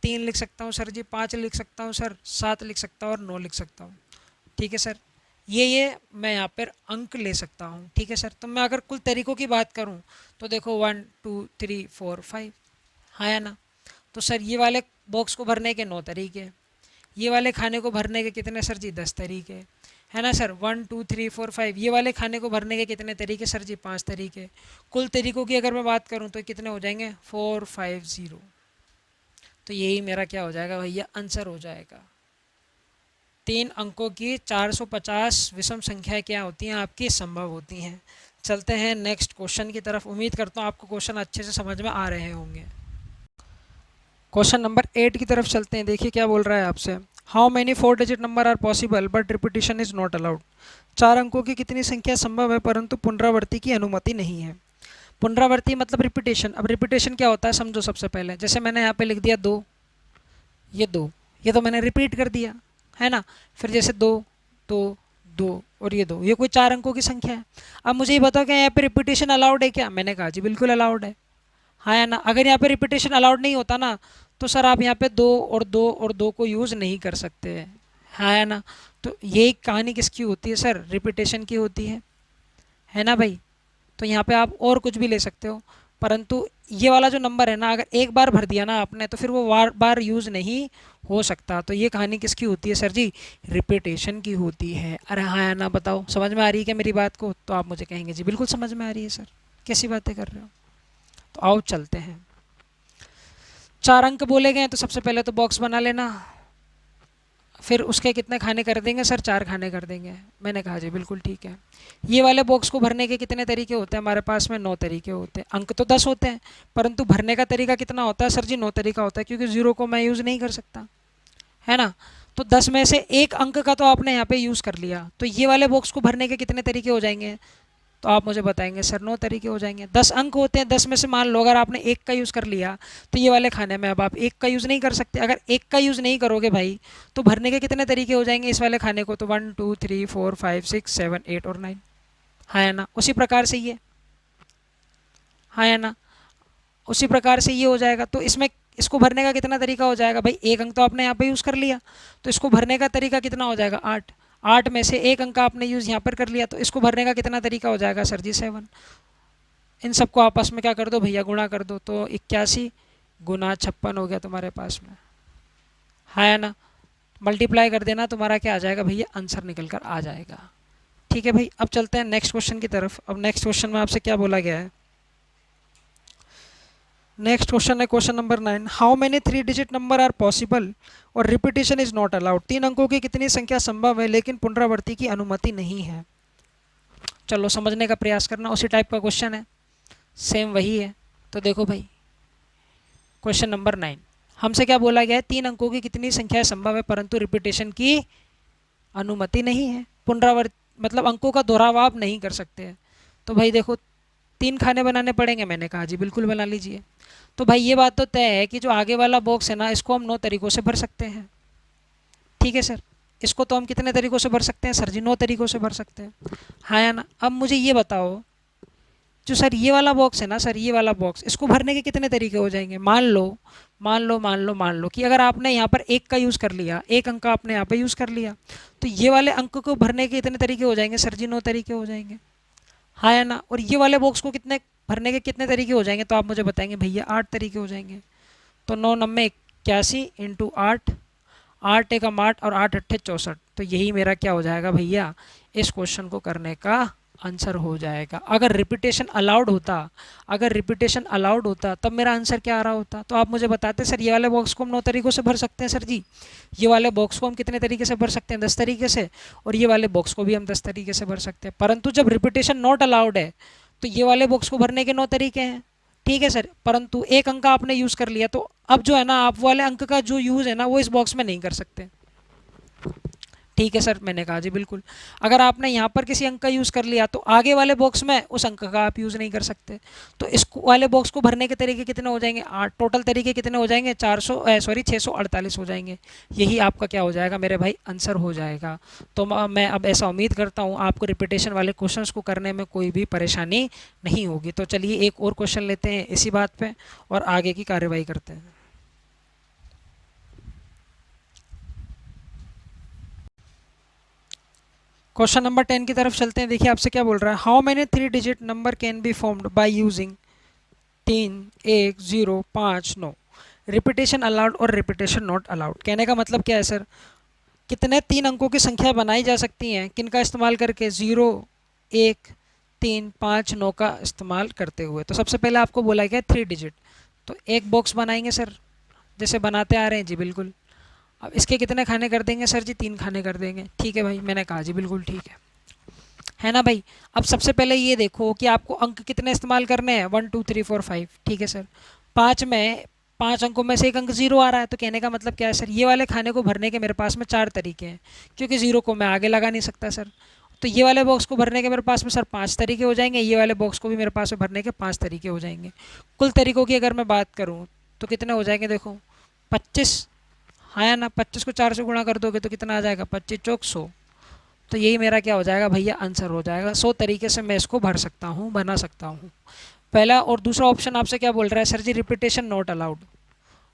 तीन लिख सकता हूँ सर जी, पाँच लिख सकता हूँ सर, सात लिख सकता हूँ और नौ लिख सकता हूँ। ठीक है सर, ये मैं यहाँ पर अंक ले सकता हूँ। ठीक है सर, तो मैं अगर कुल तरीक़ों की बात करूँ तो देखो 1 2 3 4 5, हाँ या ना। तो सर ये वाले बॉक्स को भरने के 9 तरीके, ये वाले खाने को भरने के कितने सर जी, 10 तरीके, है ना सर। 1 2 3 4 5, ये वाले खाने को भरने के कितने तरीके सर जी, 5 तरीके। कुल तरीकों की अगर मैं बात करूँ तो कितने हो जाएंगे, 4 5 0। तो यही मेरा क्या हो जाएगा भैया, आंसर हो जाएगा। 3 अंकों की 450 विषम संख्याएं क्या होती हैं, आपकी संभव होती हैं। चलते हैं नेक्स्ट क्वेश्चन की तरफ। उम्मीद करता हूँ आपको क्वेश्चन अच्छे से समझ में आ रहे होंगे। क्वेश्चन नंबर 8 की तरफ चलते हैं। देखिए क्या बोल रहा है आपसे। How many 4 digit number are possible but repetition is not allowed. 4 अंकों की कितनी संख्या संभव है परंतु पुनरावृत्ति की अनुमति नहीं है। पुनरावृत्ति मतलब रिपीटेशन। अब रिपीटेशन क्या होता है समझो। सबसे पहले जैसे मैंने यहाँ पे लिख दिया 2, ये 2, ये तो मैंने रिपीट कर दिया, है ना। फिर जैसे 2 2 2 और ये 2, ये कोई 4 अंकों की संख्या है। अब मुझे ये बताओ क्या यहाँ पे रिपीटेशन अलाउड है क्या। मैंने कहा जी बिल्कुल अलाउड है, हाँ या ना। अगर यहाँ पे रिपीटेशन अलाउड नहीं होता ना तो सर आप यहाँ पे 2 और 2 और 2 को यूज़ नहीं कर सकते हैं, हाँ या ना। तो ये कहानी किसकी होती है सर, रिपीटेशन की होती है ना भाई। तो यहाँ पे आप और कुछ भी ले सकते हो, परंतु ये वाला जो नंबर है ना, अगर एक बार भर दिया ना आपने तो फिर वो बार बार यूज़ नहीं हो सकता। तो ये कहानी किसकी होती है सर जी, रिपीटेशन की होती है। अरे हाँ या ना बताओ, समझ में आ रही है क्या मेरी बात को। तो आप मुझे कहेंगे जी बिल्कुल समझ में आ रही है सर, कैसी बातें कर रहे हो। तो आओ चलते हैं। 4 अंक बोले गए तो सबसे पहले तो बॉक्स बना लेना। फिर उसके कितने खाने कर देंगे सर, 4 खाने कर देंगे। मैंने कहा जी बिल्कुल ठीक है। ये वाले बॉक्स को भरने के कितने तरीके होते हैं हमारे पास में, 9 तरीके होते हैं। अंक तो 10 होते हैं परंतु भरने का तरीका कितना होता है सर जी, 9 तरीका होता है, क्योंकि 0 को मैं यूज़ नहीं कर सकता, है ना। तो 10 में से एक अंक का तो आपने यहाँ पे यूज़ कर लिया, तो ये वाले बॉक्स को भरने के कितने तरीके हो जाएंगे, तो आप मुझे बताएंगे सर 9 तरीके हो जाएंगे। 10 अंक होते हैं, 10 में से मान लो अगर आपने एक का यूज़ कर लिया तो ये वाले खाने में अब आप एक का यूज़ नहीं कर सकते। अगर एक का यूज़ नहीं करोगे भाई तो भरने के कितने तरीके हो जाएंगे इस वाले खाने को, तो 1 2 3 4 5 6 7 8 और 9, हाँ या ना। उसी प्रकार से ये, हाँ या ना, उसी प्रकार से ये हो जाएगा। तो इसमें इसको भरने का कितना तरीका हो जाएगा भाई, एक अंक तो आपने यहाँ पे यूज़ कर लिया, तो इसको भरने का तरीका कितना हो जाएगा, 8। 8 में से एक अंक आपने यूज़ यहाँ पर कर लिया, तो इसको भरने का कितना तरीका हो जाएगा सर जी, 7। इन सबको आपस में क्या कर दो भैया, गुणा कर दो, तो 81 गुना 56 हो गया तुम्हारे पास में, हाँ या ना। मल्टीप्लाई कर देना, तुम्हारा क्या आ जाएगा भैया, आंसर निकल कर आ जाएगा। ठीक है भाई, अब चलते हैं नेक्स्ट क्वेश्चन की तरफ। अब नेक्स्ट क्वेश्चन में आपसे क्या बोला गया है। नेक्स्ट क्वेश्चन है question number 9। How many 3 digit number are possible और रिपीटेशन इज नॉट अलाउड। 3 अंकों की कितनी संख्या संभव है लेकिन पुनरावृत्ति की अनुमति नहीं है। चलो समझने का प्रयास करना, उसी टाइप का क्वेश्चन है, सेम वही है। तो देखो भाई क्वेश्चन नंबर 9 हमसे क्या बोला गया है, 3 अंकों की कितनी संख्या संभव है परंतु रिपीटेशन की अनुमति नहीं है। पुनरावृत्ति मतलब अंकों का दोहराव आप नहीं कर सकते हैं। तो भाई देखो 3 खाने बनाने पड़ेंगे। मैंने कहा जी बिल्कुल बना लीजिए। तो भाई ये बात तो तय है कि जो आगे वाला बॉक्स है ना, इसको हम 9 तरीक़ों से भर सकते हैं। ठीक है सर, इसको तो हम कितने तरीक़ों से भर सकते हैं सर जी, 9 तरीक़ों से भर सकते हैं, हाँ या ना। अब मुझे ये बताओ, जो सर ये वाला बॉक्स है ना सर, ये वाला बॉक्स, इसको भरने के कितने तरीके हो जाएंगे। मान लो कि अगर आपने यहाँ पर एक का यूज़ कर लिया, एक अंक आपने यहाँ पे यूज़ कर लिया, तो ये वाले अंक को भरने के कितने तरीके हो जाएंगे सर जी, 9 तरीके हो जाएंगे, हाँ या ना। और ये वाले बॉक्स को कितने भरने के कितने तरीके हो जाएंगे, तो आप मुझे बताएंगे भैया 8 तरीके हो जाएंगे। तो 9 9 81 इंटू 8, 8 एकम 8 और 8 अट्ठे 64। तो यही मेरा क्या हो जाएगा भैया, इस क्वेश्चन को करने का आंसर हो जाएगा। अगर रिपीटेशन अलाउड होता, अगर रिपीटेशन अलाउड होता तब मेरा आंसर क्या आ रहा होता। तो आप मुझे बताते सर ये वाले बॉक्स को हम 9 तरीक़ों से भर सकते हैं सर जी, ये वाले बॉक्स को हम कितने तरीके से भर सकते हैं, 10 तरीके से, और ये वाले बॉक्स को भी हम 10 तरीके से भर सकते हैं। परंतु जब रिपीटेशन नॉट अलाउड है तो ये वाले बॉक्स को भरने के 9 तरीके हैं, ठीक है सर, परंतु एक अंक आपने यूज़ कर लिया तो अब जो है ना आप वाले अंक का जो यूज़ है ना वो इस बॉक्स में नहीं कर सकते। ठीक है सर, मैंने कहा जी बिल्कुल। अगर आपने यहाँ पर किसी अंक का यूज़ कर लिया तो आगे वाले बॉक्स में उस अंक का आप यूज़ नहीं कर सकते। तो इस वाले बॉक्स को भरने के तरीके कितने हो जाएंगे, 8 टोटल तरीके कितने हो जाएंगे, 648 हो जाएंगे। यही आपका क्या हो जाएगा मेरे भाई, आंसर हो जाएगा। तो मैं अब ऐसा उम्मीद करता हूँ आपको रिपीटेशन वाले क्वेश्चंस को करने में कोई भी परेशानी नहीं होगी। तो चलिए एक और क्वेश्चन लेते हैं इसी बात पर और आगे की कार्यवाही करते हैं। क्वेश्चन नंबर 10 की तरफ चलते हैं। देखिए आपसे क्या बोल रहा है, how many 3 digit number can be formed by using 3, 1, 0, 5, 9, repetition allowed और रिपीटेशन नॉट अलाउड। कहने का मतलब क्या है सर, कितने 3 अंकों की संख्या बनाई जा सकती हैं किनका इस्तेमाल करके, 0, 1, 3, 5, 9 का इस्तेमाल करते हुए। तो सबसे पहले आपको बोला गया 3 डिजिट, तो एक बॉक्स बनाएंगे सर जैसे बनाते आ रहे हैं जी बिल्कुल। अब इसके कितने खाने कर देंगे सर जी, 3 खाने कर देंगे। ठीक है भाई, मैंने कहा जी बिल्कुल ठीक है ना भाई। अब सबसे पहले ये देखो कि आपको अंक कितने इस्तेमाल करने हैं, 1, 2, 3, 4, 5। ठीक है सर, 5 अंकों में से एक अंक 0 आ रहा है, तो कहने का मतलब क्या है सर, ये वाले खाने को भरने के मेरे पास में 4 तरीके हैं, क्योंकि 0 को मैं आगे लगा नहीं सकता सर। तो ये वाले बॉक्स को भरने के मेरे पास में सर 5 तरीके हो जाएंगे, ये वाले बॉक्स को भी मेरे पास में भरने के 5 तरीके हो जाएंगे। कुल तरीकों की अगर मैं बात करूँ तो कितने हो जाएंगे, देखो 25, हाँ या ना, 25 को 4 से गुणा कर दोगे तो कितना आ जाएगा, 25 चौक 100। तो यही मेरा क्या हो जाएगा भैया, आंसर हो जाएगा। 100 तरीके से मैं इसको भर सकता हूँ, बना सकता हूँ। पहला और दूसरा ऑप्शन आपसे क्या बोल रहा है sir ji, repetition not allowed.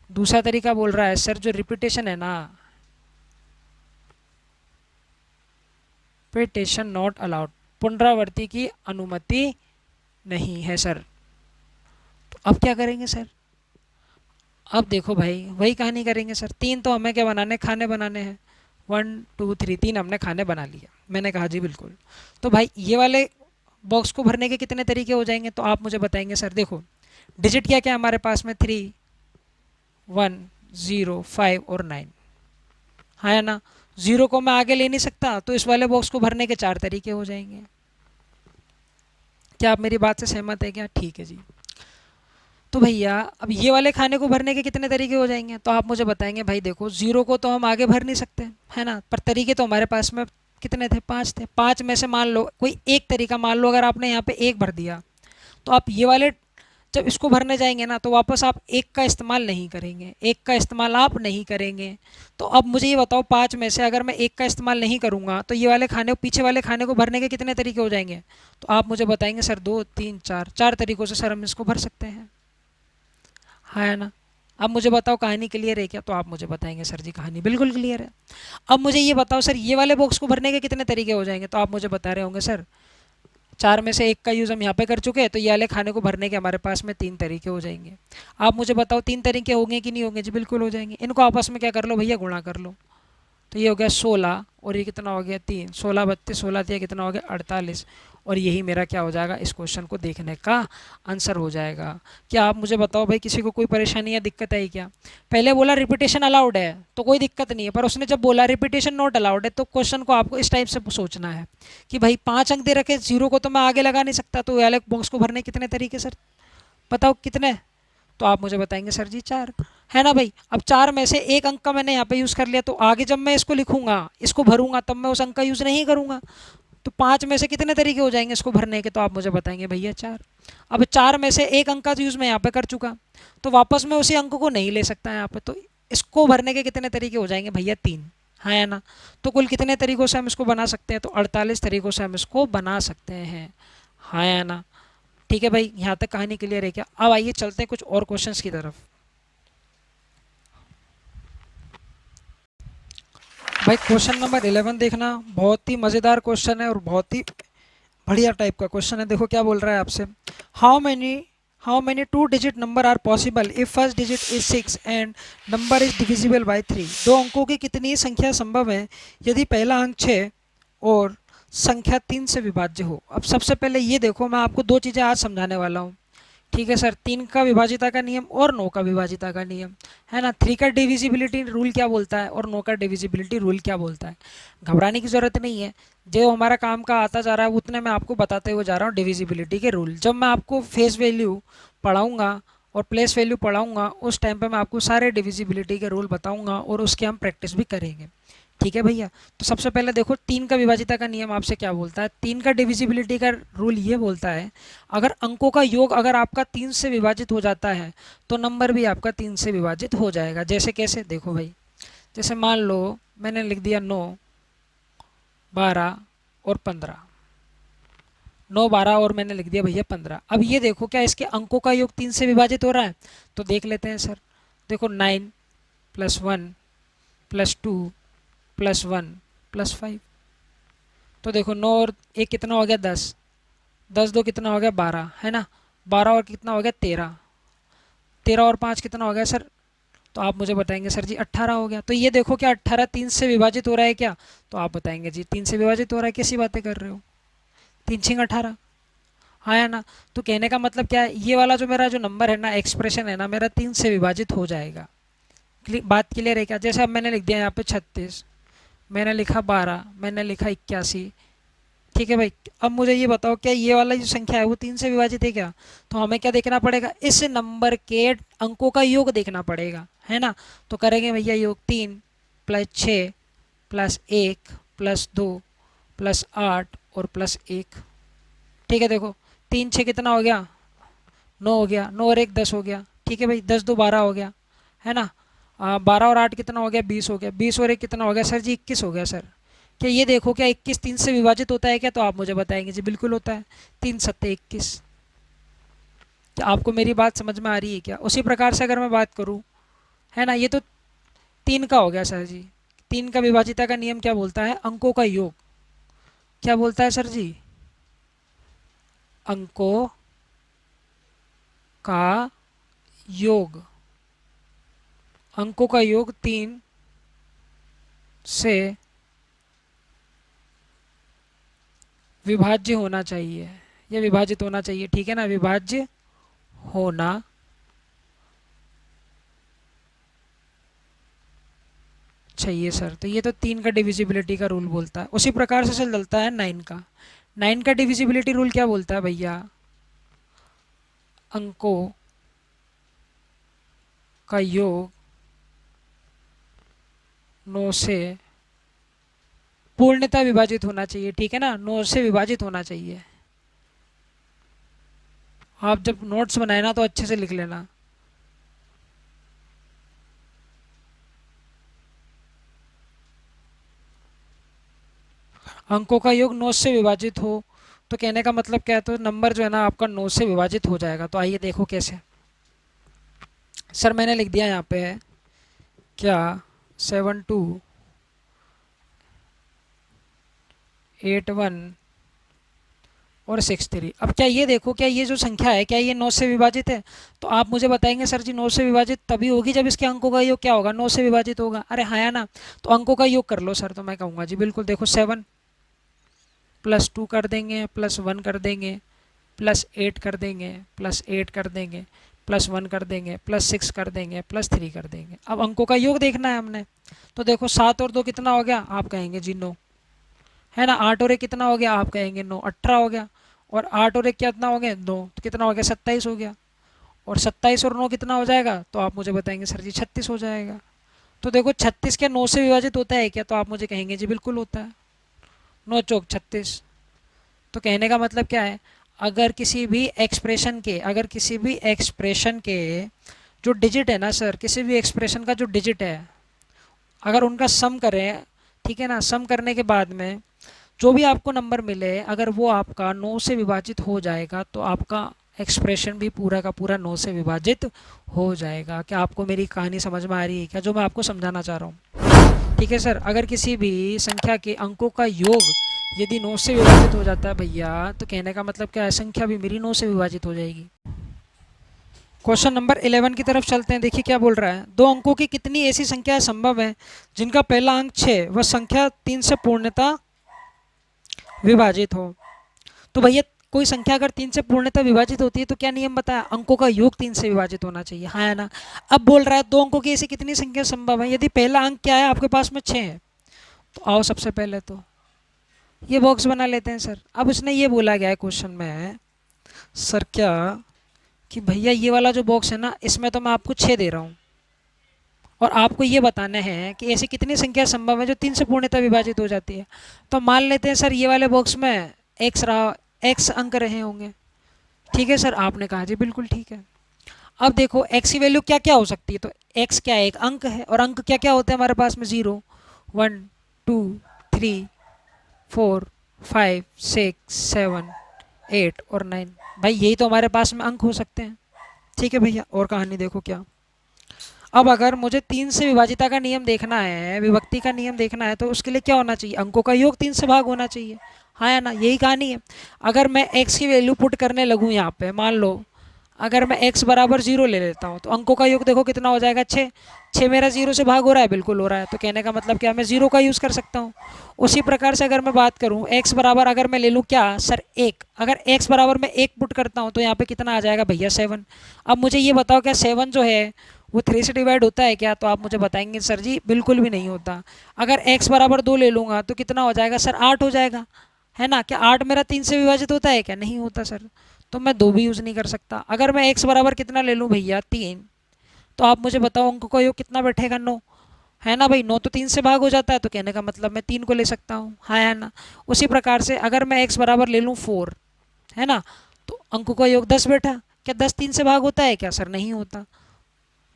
दूसरा तरीका बोल रहा है सर जो रिपीटेशन है ना, रिपीटेशन नॉट अलाउड, पुनरावृत्ति की अनुमति नहीं है सर। तो अब क्या करेंगे सर, अब देखो भाई वही कहानी करेंगे सर। 3 तो हमें क्या बनाने, खाने बनाने हैं। 1, 2, 3, 3 हमने खाने बना लिया, मैंने कहा जी बिल्कुल। तो भाई ये वाले बॉक्स को भरने के कितने तरीके हो जाएंगे, तो आप मुझे बताएंगे सर। देखो डिजिट क्या क्या हमारे पास में, 3, 1, 0, 5 और 9, हाँ या ना। 0 को मैं आगे ले नहीं सकता, तो इस वाले बॉक्स को भरने के 4 तरीके हो जाएंगे। क्या आप मेरी बात से सहमत है क्या, ठीक है जी। तो भैया अब ये वाले खाने को भरने के कितने तरीके हो जाएंगे, तो आप मुझे बताएंगे। भाई देखो 0 को तो हम आगे भर नहीं सकते है ना, पर तरीके तो हमारे पास में कितने थे, 5 थे। 5 में से मान लो कोई एक तरीका, मान लो अगर आपने यहाँ पे 1 भर दिया, तो आप ये वाले जब इसको भरने जाएंगे ना तो वापस आप 1 का इस्तेमाल नहीं करेंगे, 1 का इस्तेमाल आप नहीं करेंगे। तो अब मुझे ये बताओ 5 में से अगर मैं 1 का इस्तेमाल नहीं करूँगा तो ये वाले खाने, पीछे वाले खाने को भरने के कितने तरीके हो जाएंगे, तो आप मुझे बताएंगे सर 2, 3, 4, 4 तरीकों से सर हम इसको भर सकते हैं, हाँ है ना। अब मुझे बताओ कहानी क्लियर है क्या, तो आप मुझे बताएंगे सर जी कहानी बिल्कुल क्लियर है। अब मुझे ये बताओ सर ये वाले बॉक्स को भरने के कितने तरीके हो जाएंगे, तो आप मुझे बता रहे होंगे सर 4 में से 1 का यूज़ हम यहाँ पे कर चुके हैं, तो ये वाले खाने को भरने के हमारे पास में 3 तरीके हो जाएंगे। आप मुझे बताओ 3 तरीके होंगे कि नहीं होंगे, जी बिल्कुल हो जाएंगे। इनको आपस में क्या कर लो भैया, गुणा कर लो। तो ये हो गया 16 और ये कितना हो गया 3, 16 32, 16 दिया कितना हो गया 48। और यही मेरा क्या हो जाएगा, इस क्वेश्चन को देखने का आंसर हो जाएगा। क्या आप मुझे बताओ भाई किसी को कोई परेशानी या दिक्कत है क्या। पहले बोला रिपीटेशन अलाउड है तो कोई दिक्कत नहीं है, पर उसने जब बोला रिपीटेशन नॉट अलाउड है तो क्वेश्चन को आपको इस टाइप से सोचना है कि भाई 5 अंक दे रखे, 0 को तो मैं आगे लगा नहीं सकता, तो वाले बॉक्स को भरने कितने तरीके सर, बताओ कितने। तो आप मुझे बताएंगे सर जी 4, है ना भाई। अब 4 में से एक अंक का मैंने यहाँ पे यूज़ कर लिया, तो आगे जब मैं इसको लिखूंगा, इसको भरूंगा, तब मैं उस अंक का यूज़ नहीं करूंगा। तो 5 में से कितने तरीके हो जाएंगे इसको भरने के, तो आप मुझे बताएंगे भैया 4। अब 4 में से एक अंक का यूज़ मैं यहाँ पे कर चुका, तो वापस मैं उसी अंक को नहीं ले सकता यहाँ पे, तो इसको भरने के कितने तरीके हो जाएंगे भैया 3, हाँ या ना। तो कुल कितने तरीकों से हम इसको बना सकते हैं, तो 48 तरीकों से हम इसको बना सकते हैं, हाँ या ना। ठीक है भाई, यहाँ तक कहानी क्लियर है क्या। अब आइए चलते हैं कुछ और क्वेश्चंस की तरफ। भाई क्वेश्चन नंबर 11 देखना, बहुत ही मज़ेदार क्वेश्चन है और बहुत ही बढ़िया टाइप का क्वेश्चन है। देखो क्या बोल रहा है आपसे, how many 2 digit number are possible if first digit is 6 and number is divisible by 3। 2 अंकों की कितनी संख्या संभव है यदि पहला अंक 6 और संख्या 3 से विभाज्य हो। अब सबसे पहले ये देखो, मैं आपको 2 चीज़ें आज समझाने वाला हूँ। ठीक है सर, 3 का विभाजिता का नियम और 9 का विभाजिता का नियम, है ना। 3 का डिविजिबिलिटी रूल क्या बोलता है और 9 का डिविजिबिलिटी रूल क्या बोलता है। घबराने की ज़रूरत नहीं है, जो हमारा काम का आता जा रहा है उतने मैं आपको बताते हुए जा रहा हूँ डिविजिबिलिटी के रूल। जब मैं आपको फेस वैल्यू पढ़ाऊँगा और प्लेस वैल्यू पढ़ाऊँगा, उस टाइम पे मैं आपको सारे डिविजिबिलिटी के रूल बताऊँगा और उसकी हम प्रैक्टिस भी करेंगे। ठीक है भैया। तो सबसे पहले देखो 3 का विभाजिता का नियम आपसे क्या बोलता है। 3 का डिविजिबिलिटी का रूल ये बोलता है, अगर अंकों का योग अगर आपका 3 से विभाजित हो जाता है तो नंबर भी आपका 3 से विभाजित हो जाएगा। जैसे कैसे, देखो भाई, जैसे मान लो मैंने लिख दिया 9, 12 और 15। 9, 12 और मैंने लिख दिया भैया 15। अब ये देखो क्या इसके अंकों का योग 3 से विभाजित हो रहा है? तो देख लेते हैं सर। देखो 9 + 1 + 2 + 1 + 5। तो देखो 9 और 1 कितना हो गया? 10। 10 2 कितना हो गया? 12, है ना। 12 और कितना हो गया? 13। 13 और 5 कितना हो गया सर? तो आप मुझे बताएंगे सर जी 18 हो गया। तो ये देखो क्या 18 3 से विभाजित हो रहा है क्या? तो आप बताएंगे जी 3 से विभाजित हो रहा है। कैसी बातें कर रहे हो? 3 छिंग 18, हाँ या ना। तो कहने का मतलब क्या है, ये वाला जो मेरा जो नंबर है ना, एक्सप्रेशन है ना, मेरा 3 से विभाजित हो जाएगा। बात क्लियर है क्या? जैसे अब मैंने लिख दिया यहाँ पे 36, मैंने लिखा 12, मैंने लिखा 81। ठीक है भाई। अब मुझे ये बताओ क्या ये वाला जो संख्या है वो 3 से विभाजित है क्या? तो हमें क्या देखना पड़ेगा? इस नंबर के अंकों का योग देखना पड़ेगा, है ना। तो करेंगे भैया योग 3 + 6 + 1 + 2 + 8 और +1। ठीक है। देखो 3 6 कितना हो गया? 9 हो गया। 9 और 1 10 हो गया। ठीक है भाई। 10 2 12 हो गया, है ना। 12 और 8 कितना हो गया? 20 हो गया। 20 और 1 कितना हो गया सर जी? 21 हो गया सर। क्या ये देखो क्या 21 3 से विभाजित होता है क्या? तो आप मुझे बताएंगे जी बिल्कुल होता है। 3 सत्ते 21। क्या आपको मेरी बात समझ में आ रही है क्या? उसी प्रकार से अगर मैं बात करूँ, है ना, ये तो 3 का हो गया सर जी। 3 का विभाजिता का नियम क्या बोलता है? अंकों का योग। क्या बोलता है सर जी? अंकों का योग। अंकों का योग 3 से विभाज्य होना चाहिए, या विभाजित होना चाहिए। ठीक है ना, विभाज्य होना चाहिए सर। तो ये तो 3 का डिविजिबिलिटी का रूल बोलता है। उसी प्रकार से चलता है 9 का। 9 का डिविजिबिलिटी रूल क्या बोलता है भैया? अंकों का योग 9 से पूर्णतः विभाजित होना चाहिए। ठीक है ना, 9 से विभाजित होना चाहिए। आप जब नोट्स बनाए ना तो अच्छे से लिख लेना। अंकों का योग 9 से विभाजित हो, तो कहने का मतलब क्या है? तो नंबर जो है ना आपका 9 से विभाजित हो जाएगा। तो आइए देखो कैसे। सर मैंने लिख दिया यहाँ पे क्या 7281 और 63। अब क्या ये देखो क्या ये जो संख्या है क्या ये 9 से विभाजित है? तो आप मुझे बताएंगे सर जी 9 से विभाजित तभी होगी जब इसके अंकों का योग क्या होगा? 9 से विभाजित होगा। अरे हाँ या ना। तो अंकों का योग कर लो सर। तो मैं कहूँगा जी बिल्कुल। देखो 7 + 2 कर देंगे, +1 कर देंगे, +8 कर देंगे, +8 कर देंगे, +1 कर देंगे, +6 कर देंगे, +3 कर देंगे। अब अंकों का योग देखना है हमने। तो देखो 7 और 2 कितना हो गया? आप कहेंगे जी 9, है ना। 8 और 1 कितना हो गया? आप कहेंगे 9, 18 हो गया। और 8 और 1 कितना हो गया? 2, तो कितना हो गया? 27 हो गया। और 27 और 9 कितना हो जाएगा? तो आप मुझे बताएंगे सर जी 36 हो जाएगा। तो देखो 36 क्या 9 से विभाजित होता है क्या? तो आप मुझे कहेंगे जी बिल्कुल होता है। 9 चौक 36। तो कहने का मतलब क्या है? अगर किसी भी एक्सप्रेशन के जो डिजिट है ना सर, किसी भी एक्सप्रेशन का जो डिजिट है, अगर उनका सम करें, ठीक है ना, सम करने के बाद में जो भी आपको नंबर मिले अगर वो आपका 9 से विभाजित हो जाएगा तो आपका एक्सप्रेशन भी पूरा का पूरा 9 से विभाजित हो जाएगा। क्या आपको मेरी कहानी समझ में आ रही है क्या, जो मैं आपको समझाना चाह रहा हूँ? ठीक है सर। अगर किसी भी संख्या के अंकों का योग यदि 9 से विभाजित हो जाता है भैया, तो कहने का मतलब क्या है? संख्या भी मेरी 9 से विभाजित हो जाएगी। क्वेश्चन नंबर 11 की तरफ चलते हैं। देखिए क्या बोल रहा है। दो अंकों की कितनी ऐसी संख्याएं संभव है जिनका पहला अंक 6 व संख्या 3 से पूर्णतः विभाजित हो? तो भैया कोई संख्या अगर 3 से पूर्णतः विभाजित होती है तो क्या नियम बताया? अंकों का योग 3 से विभाजित होना चाहिए, हाँ या ना। अब बोल रहा है दो अंकों की ऐसी कितनी संख्या संभव है? यदि पहला अंक क्या है आपके पास में 6 है, तो आओ सबसे पहले तो ये बॉक्स बना लेते हैं सर। अब उसने ये बोला गया है क्वेश्चन में, सर क्या कि भैया ये वाला जो बॉक्स है ना, इसमें तो मैं आपको 6 दे रहा हूँ, और आपको ये बताना है कि ऐसी कितनी संख्या संभव है जो 3 से पूर्णतः विभाजित हो जाती है। तो मान लेते हैं सर ये वाले बॉक्स में एक्स रहा, एक्स अंक रहे होंगे। ठीक है सर, आपने कहा जी बिल्कुल ठीक है। अब देखो एक्स की वैल्यू क्या क्या हो सकती है, तो एक्स क्या है, एक अंक है, और अंक क्या क्या होते हैं हमारे पास में, 0, 1, 2, 3, 4, 5, 6, 7, 8 और 9। भाई यही तो हमारे पास में अंक हो सकते हैं। ठीक है भैया, और कहानी देखो क्या। अब अगर मुझे 3 से विभाजिता का नियम देखना है, विभक्ति का नियम देखना है, तो उसके लिए क्या होना चाहिए, अंकों का योग 3 से भाग होना चाहिए। हाँ या ना, यही कहानी है। अगर मैं x की वैल्यू पुट करने लगूँ यहाँ पे, मान लो अगर मैं x बराबर 0 ले लेता हूँ, तो अंकों का योग देखो कितना हो जाएगा, 6। 6 मेरा 0 से भाग हो रहा है, बिल्कुल हो रहा है, तो कहने का मतलब क्या, मैं 0 का यूज़ कर सकता हूँ। उसी प्रकार से अगर मैं बात करूँ x बराबर, अगर मैं ले लूँ क्या सर 1, अगर x बराबर मैं 1 पुट करता हूँ तो यहाँ पे कितना आ जाएगा भैया, 7। अब मुझे ये बताओ क्या 7 जो है वो 3 से डिवाइड होता है क्या, तो आप मुझे बताएंगे सर जी बिल्कुल भी नहीं होता। अगर x बराबर 2 ले लूँगा तो कितना हो जाएगा सर, 8 हो जाएगा, है ना। क्या 8 मेरा 3 से विभाजित होता है क्या, नहीं होता सर। तो मैं 2 भी यूज़ नहीं कर सकता। अगर मैं x बराबर कितना ले लूँ भैया, 3, तो आप मुझे बताओ अंक का योग कितना बैठेगा, 9, है ना भाई। 9 तो 3 से भाग हो जाता है, तो कहने का मतलब मैं 3 को ले सकता हूँ, हाँ है ना। उसी प्रकार से अगर मैं x बराबर ले लूँ 4, है ना, तो अंकों का योग 10 बैठा। क्या 10 3 से भाग होता है क्या सर, नहीं होता।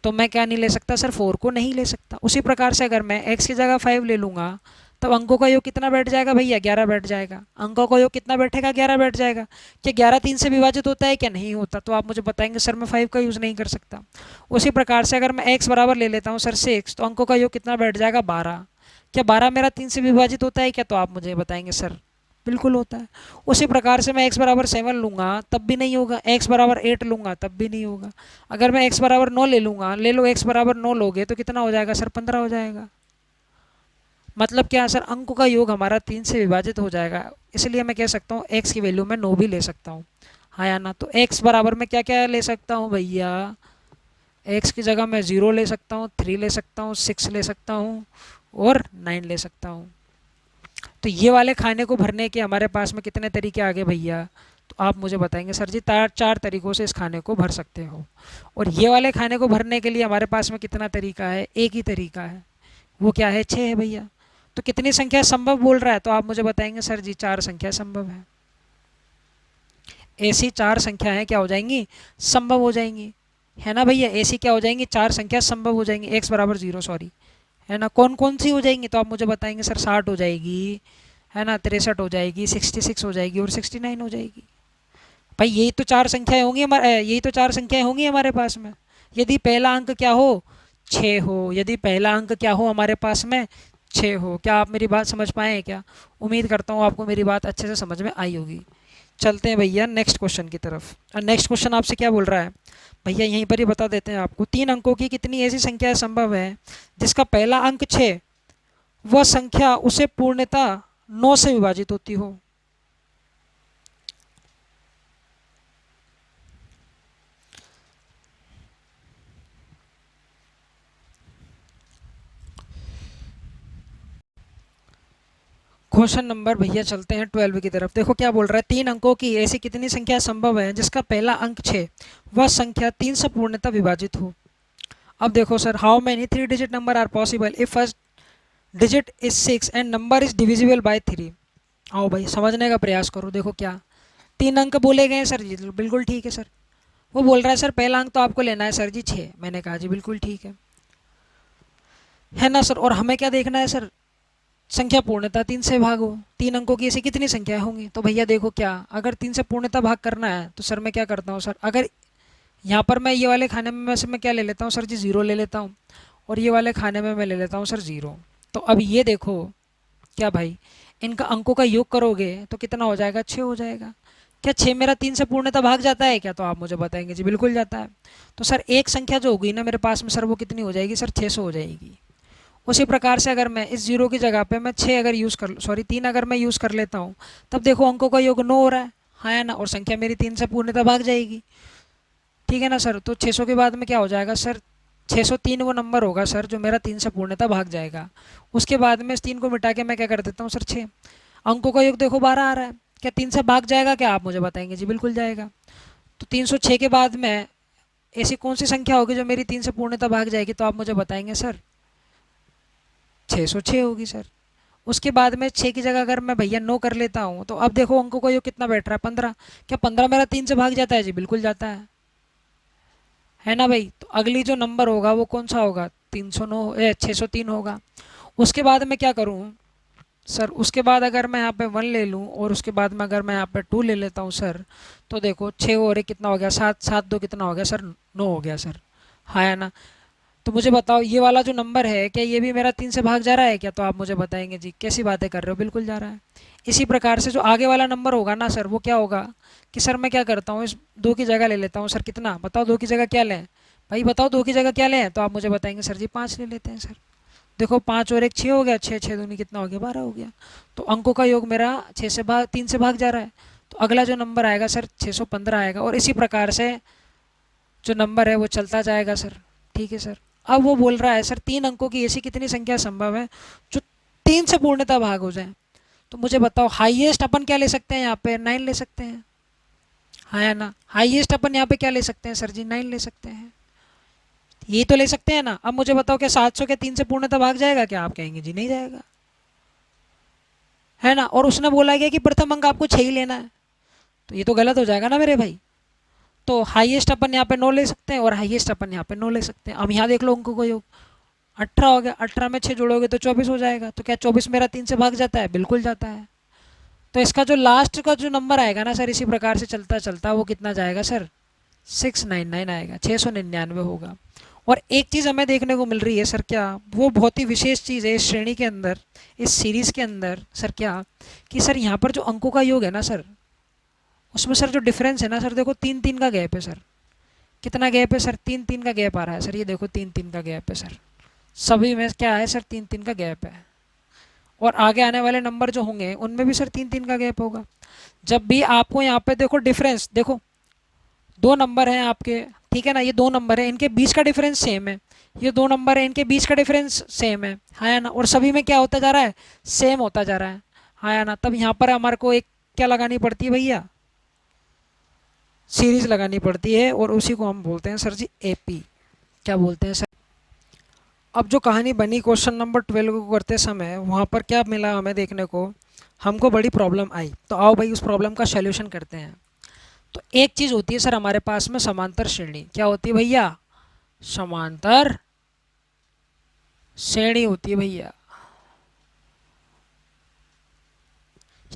तो मैं क्या नहीं ले सकता सर, 4 को नहीं ले सकता। उसी प्रकार से अगर मैं x की जगह 5 ले लूँगा, तब अंकों का योग कितना बैठ जाएगा भैया, 11 बैठ जाएगा। अंकों का योग कितना बैठेगा, 11 बैठ जाएगा। क्या 11 3 से विभाजित होता है क्या, नहीं होता। तो आप मुझे बताएंगे सर मैं 5 का यूज़ नहीं कर सकता। उसी प्रकार से अगर मैं x बराबर ले लेता हूँ सर 6, तो अंकों का योग कितना बैठ जाएगा, 12। क्या 12 मेरा 3 से विभाजित होता है क्या, तो आप मुझे बताएंगे सर बिल्कुल होता है। उसी प्रकार से मैं x बराबर 7 लूँगा तब भी नहीं होगा, x बराबर 8 लूँगा तब भी नहीं होगा। अगर मैं x बराबर 9 ले लूँगा, ले लो x बराबर 9 लोगे तो कितना हो जाएगा सर, 15 हो जाएगा। मतलब क्या सर, अंकों का योग हमारा 3 से विभाजित हो जाएगा, इसलिए मैं कह सकता हूँ x की वैल्यू मैं 9 भी ले सकता हूँ, हाँ या ना। तो x बराबर मैं क्या क्या ले सकता हूँ भैया, x की जगह मैं 0 ले सकता हूँ, 3 ले सकता हूँ, 6 ले सकता हूँ और 9 ले सकता हूँ। तो ये वाले खाने को भरने के हमारे पास में कितने तरीके आ गए भैया, तो आप मुझे बताएंगे सर जी 4 तरीकों से इस खाने को भर सकते हो। और ये वाले खाने को भरने के लिए हमारे पास में कितना तरीका है, एक ही तरीका है, वो क्या है, 6 है भैया। तो कितनी संख्या संभव बोल रहा है, तो आप मुझे बताएंगे सर जी 4 संख्या संभव है। ऐसी 4 संख्याएं क्या हो जाएंगी, संभव हो जाएंगी, है ना भैया। ऐसी क्या हो जाएंगी, 4 संख्या संभव हो जाएंगी, एक्स बराबर 0, सॉरी, है ना। कौन कौन सी हो जाएंगी, तो आप मुझे बताएंगे सर 60 हो जाएगी, है ना, 63 हो जाएगी, 66 हो जाएगी और 69 हो जाएगी। भाई यही तो 4 संख्याएं होंगी हमारे, यही तो 4 संख्याएं होंगी हमारे पास में। यदि पहला अंक क्या हो, 6 हो, यदि पहला अंक क्या हो हमारे पास में, 6 हो। क्या आप मेरी बात समझ पाए हैं क्या, उम्मीद करता हूँ आपको मेरी बात अच्छे से समझ में आई होगी। चलते हैं भैया नेक्स्ट क्वेश्चन की तरफ। और नेक्स्ट क्वेश्चन आपसे क्या बोल रहा है भैया, यहीं पर ही बता देते हैं आपको। 3 अंकों की कितनी ऐसी संख्याएं संभव है जिसका पहला अंक 6, वह संख्या उसे पूर्णतः 9 से विभाजित होती हो। क्वेश्चन नंबर भैया चलते हैं 12 की तरफ। देखो क्या बोल रहा है, 3 अंकों की ऐसी कितनी संख्या संभव है जिसका पहला अंक 6, वह संख्या 3 से पूर्णतः विभाजित हो। अब देखो sir, how many 3 digit number are possible if first digit is 6 and number is divisible by 3। आओ भाई समझने का प्रयास करो। देखो क्या 3 अंक बोले गए हैं सर जी, बिल्कुल ठीक है सर। वो बोल रहा है सर पहला अंक तो आपको लेना है सर जी 6, मैंने कहा जी बिल्कुल ठीक है ना सर। और हमें क्या देखना है सर, संख्या पूर्णतः 3 से भागो। 3 अंकों की ऐसी कितनी संख्या होंगी, तो भैया देखो क्या, अगर 3 से पूर्णतः भाग करना है तो सर मैं क्या करता हूँ सर, अगर यहाँ पर मैं ये वाले खाने में से मैं क्या ले लेता हूँ सर जी, 0 ले लेता हूँ, और ये वाले खाने में मैं ले लेता हूँ सर 0। तो अब ये देखो क्या भाई, इनका अंकों का योग करोगे तो कितना हो जाएगा, 6 हो जाएगा। क्या 6 मेरा 3 से पूर्णतः भाग जाता है क्या, तो आप मुझे बताएंगे जी बिल्कुल जाता है। तो सर एक संख्या जो होगी ना मेरे पास में सर, वो कितनी हो जाएगी सर, 600 हो जाएगी। उसी प्रकार से अगर मैं इस 0 की जगह पे मैं 6 अगर यूज़ कर, सॉरी 3 अगर मैं यूज़ कर लेता हूँ, तब देखो अंकों का योग 9 हो रहा है, हाँ या ना, और संख्या मेरी 3 से पूर्णतः भाग जाएगी। ठीक है ना सर। तो 600 के बाद में क्या हो जाएगा सर, 603 वो नंबर होगा सर जो मेरा 3 से पूर्णतः भाग जाएगा। उसके बाद में इस 3 को मिटा के मैं क्या कर देता हूँ सर 6। अंकों का योग देखो 12 आ रहा है, क्या 3 से भाग जाएगा क्या, आप मुझे बताएंगे जी बिल्कुल जाएगा। तो 306 के बाद में ऐसी कौन सी संख्या होगी जो मेरी 3 से पूर्णतः भाग जाएगी, तो आप मुझे बताएंगे सर। 606 होगी सर। उसके बाद में 6 की जगह अगर मैं भैया 9 कर लेता हूँ तो अब देखो अंकों का योग कितना बैठ रहा है, 15। क्या 15 मेरा 3 से भाग जाता है जी? बिल्कुल जाता है ना भाई। तो अगली जो नंबर होगा वो कौन सा होगा? 309 603 होगा। उसके बाद मैं क्या करूँ सर? उसके बाद अगर मैं यहाँ पे 1 ले लूँ और उसके बाद में अगर मैं यहाँ पे 2 ले लेता हूँ सर, तो देखो 6 और 1 कितना हो गया? 7, 7 2 कितना हो गया सर? 9 हो गया सर। हाँ है ना। तो मुझे बताओ ये वाला जो नंबर है क्या ये भी मेरा 3 से भाग जा रहा है क्या? तो आप मुझे बताएंगे जी कैसी बातें कर रहे हो, बिल्कुल जा रहा है। इसी प्रकार से जो आगे वाला नंबर होगा ना सर वो क्या होगा कि सर मैं क्या करता हूँ, इस 2 की जगह ले लेता हूँ सर। कितना बताओ 2 की जगह क्या लें भाई? बताओ 2 की जगह क्या लें? तो आप मुझे बताएंगे सर जी 5 ले लेते हैं सर। देखो 5 और 1 6 हो गया, 6 6 दूनी कितना हो गया? 12 हो गया। तो अंकों का योग मेरा 6 से भाग 3 से भाग जा रहा है। तो अगला जो नंबर आएगा सर 615 आएगा। और इसी प्रकार से जो नंबर है वो चलता जाएगा सर। ठीक है सर। अब वो बोल रहा है सर 3 अंकों की ऐसी कितनी संख्या संभव है जो 3 से पूर्णतः भाग हो जाए? तो मुझे बताओ हाईएस्ट अपन क्या ले सकते हैं यहाँ पे? 9 ले सकते हैं। हाँ या ना? हाईएस्ट अपन यहाँ पे क्या ले सकते हैं सर जी? 9 ले सकते हैं। ये तो ले सकते हैं ना। अब मुझे बताओ क्या 700 के 3 से पूर्णतः भाग जाएगा क्या? आप कहेंगे जी नहीं जाएगा, है ना। और उसने बोला गया कि प्रथम अंक आपको 6 ही लेना है, तो ये तो गलत हो जाएगा ना मेरे भाई। तो हाईएस्ट अपन यहाँ पे 9 ले सकते हैं और हाईएस्ट अपन यहाँ पे 9 ले सकते हैं। अब यहाँ देख लो अंकों को योग 18 हो गया। 18 में 6 जोड़ोगे तो 24 हो जाएगा। तो क्या 24 मेरा 3 से भाग जाता है? बिल्कुल जाता है। तो इसका जो लास्ट का जो नंबर आएगा ना सर इसी प्रकार से चलता चलता वो कितना जाएगा सर? 699 आएगा, 699 होगा। और एक चीज़ हमें देखने को मिल रही है सर, क्या वो बहुत ही विशेष चीज़ है इस श्रेणी के अंदर, इस सीरीज़ के अंदर सर, क्या कि सर यहाँ पर जो अंकों का योग है ना सर उसमें सर जो डिफरेंस है ना सर, देखो 3 3 का गैप है सर। कितना गैप है सर? 3 3 का गैप आ रहा है सर। ये देखो 3 3 का गैप है सर। सभी में क्या है सर? 3 3 का गैप है। और आगे आने वाले नंबर जो होंगे उनमें भी सर 3 3 का गैप होगा। जब भी आपको यहाँ पे देखो डिफरेंस, देखो 2 नंबर हैं आपके, ठीक है ना। ये 2 नंबर है, इनके बीच का डिफरेंस सेम है। ये 2 नंबर है, इनके बीच का डिफरेंस सेम है। हाँ या ना। और सभी में क्या होता जा रहा है? सेम होता जा रहा है। हाँ या ना। तब यहाँ पर हमारे को एक क्या लगानी पड़ती है भैया? सीरीज लगानी पड़ती है और उसी को हम बोलते हैं सर जी एपी। क्या बोलते हैं सर? अब जो कहानी बनी क्वेश्चन नंबर 12 को करते समय वहाँ पर क्या मिला हमें देखने को? हमको बड़ी प्रॉब्लम आई। तो आओ भाई उस प्रॉब्लम का सोल्यूशन करते हैं। तो एक चीज़ होती है सर हमारे पास में समांतर श्रेणी। क्या होती है भैया? समांतर श्रेणी होती है भैया।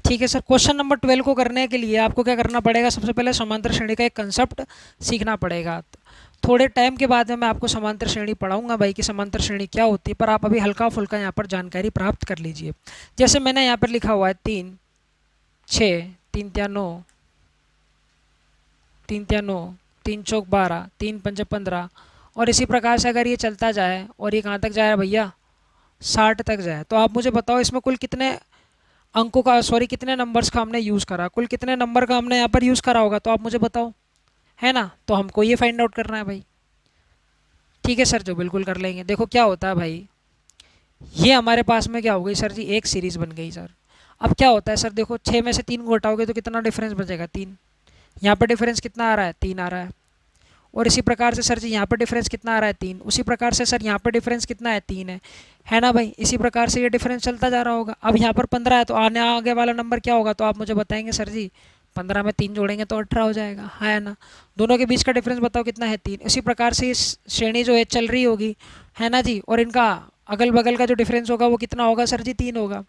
ठीक है सर। क्वेश्चन नंबर 12 को करने के लिए आपको क्या करना पड़ेगा? सबसे पहले समांतर श्रेणी का एक कंसेप्ट सीखना पड़ेगा। थोड़े टाइम के बाद में मैं आपको समांतर श्रेणी पढ़ाऊंगा भाई कि समांतर श्रेणी क्या होती है, पर आप अभी हल्का फुल्का यहाँ पर जानकारी प्राप्त कर लीजिए। जैसे मैंने यहाँ पर लिखा हुआ है 3 6 3 3 9 3 3 9 3 चौक 12 3 पंजे 15। और इसी प्रकार से अगर ये चलता जाए और ये कहाँ तक जाए भैया? 60 तक जाए। तो आप मुझे बताओ इसमें कुल कितने अंकों का, सॉरी कितने नंबर्स का हमने यूज़ करा? कुल कितने नंबर का हमने यहाँ पर यूज़ करा होगा? तो आप मुझे बताओ, है ना। तो हमको ये फाइंड आउट करना है भाई। ठीक है सर, जो बिल्कुल कर लेंगे। देखो क्या होता है भाई, ये हमारे पास में क्या हो गई सर जी? एक सीरीज़ बन गई सर। अब क्या होता है सर, देखो 6 में से 3 को हटाओगे तो कितना डिफरेंस बचेगा? 3। यहाँ पर डिफरेंस कितना आ रहा है? 3 आ रहा है। और इसी प्रकार से सर जी यहाँ पर डिफरेंस कितना आ रहा है? 3। उसी प्रकार से सर यहाँ पर डिफरेंस कितना है? 3 है ना भाई। इसी प्रकार से ये डिफरेंस चलता जा रहा होगा। अब यहाँ पर 15 है तो आने आगे वाला नंबर क्या होगा? तो आप मुझे बताएंगे सर जी 15 में 3 जोड़ेंगे तो 18 हो जाएगा। है ना। दोनों के बीच का डिफरेंस बताओ कितना है? 3। इसी प्रकार से इस श्रेणी जो है चल रही होगी, है ना जी। और इनका अगल बगल का जो डिफरेंस होगा वो कितना होगा सर जी? 3 होगा।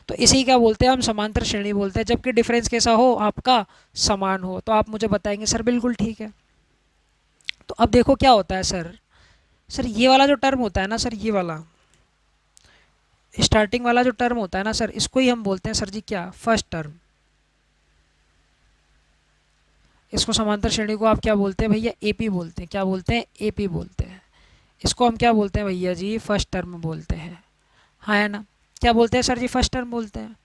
तो इसी क्या बोलते हैं हम? समांतर श्रेणी बोलते हैं, जबकि डिफरेंस कैसा हो आपका? समान हो। तो आप मुझे बताएंगे सर बिल्कुल ठीक है। तो अब देखो क्या होता है सर, सर ये वाला जो टर्म होता है ना सर, ये वाला स्टार्टिंग वाला जो टर्म होता है ना सर, इसको ही हम बोलते हैं सर जी क्या? First term. इसको समांतर श्रेणी को आप क्या बोलते हैं भैया? एपी बोलते हैं। क्या बोलते हैं? एपी बोलते हैं। इसको हम क्या बोलते हैं भैया जी? फर्स्ट टर्म बोलते हैं। हाँ है ना। क्या बोलते हैं सर जी? फर्स्ट टर्म बोलते हैं।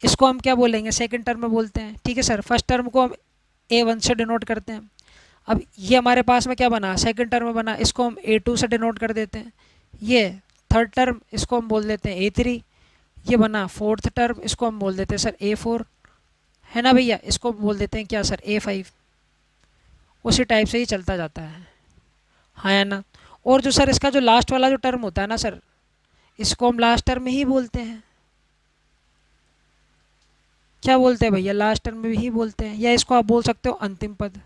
इसको हम क्या बोलेंगे? सेकंड टर्म बोलते हैं। ठीक है सर। फर्स्ट टर्म को हम A1 से डिनोट करते हैं। अब ये हमारे पास में क्या बना? सेकंड टर्म बना, इसको हम A2 से डिनोट कर देते हैं। ये थर्ड टर्म, इसको हम बोल देते हैं A3। ये बना फोर्थ टर्म, इसको हम बोल देते हैं सर A4, है ना भैया। इसको बोल देते हैं क्या सर? A5। उसी टाइप से ही चलता जाता है। हाँ या ना। और जो सर इसका जो लास्ट वाला जो टर्म होता है ना सर, इसको हम लास्ट टर्म ही बोलते हैं। क्या बोलते हैं भैया, लास्ट टर्म में ही बोलते हैं, या इसको आप बोल सकते हो अंतिम पद।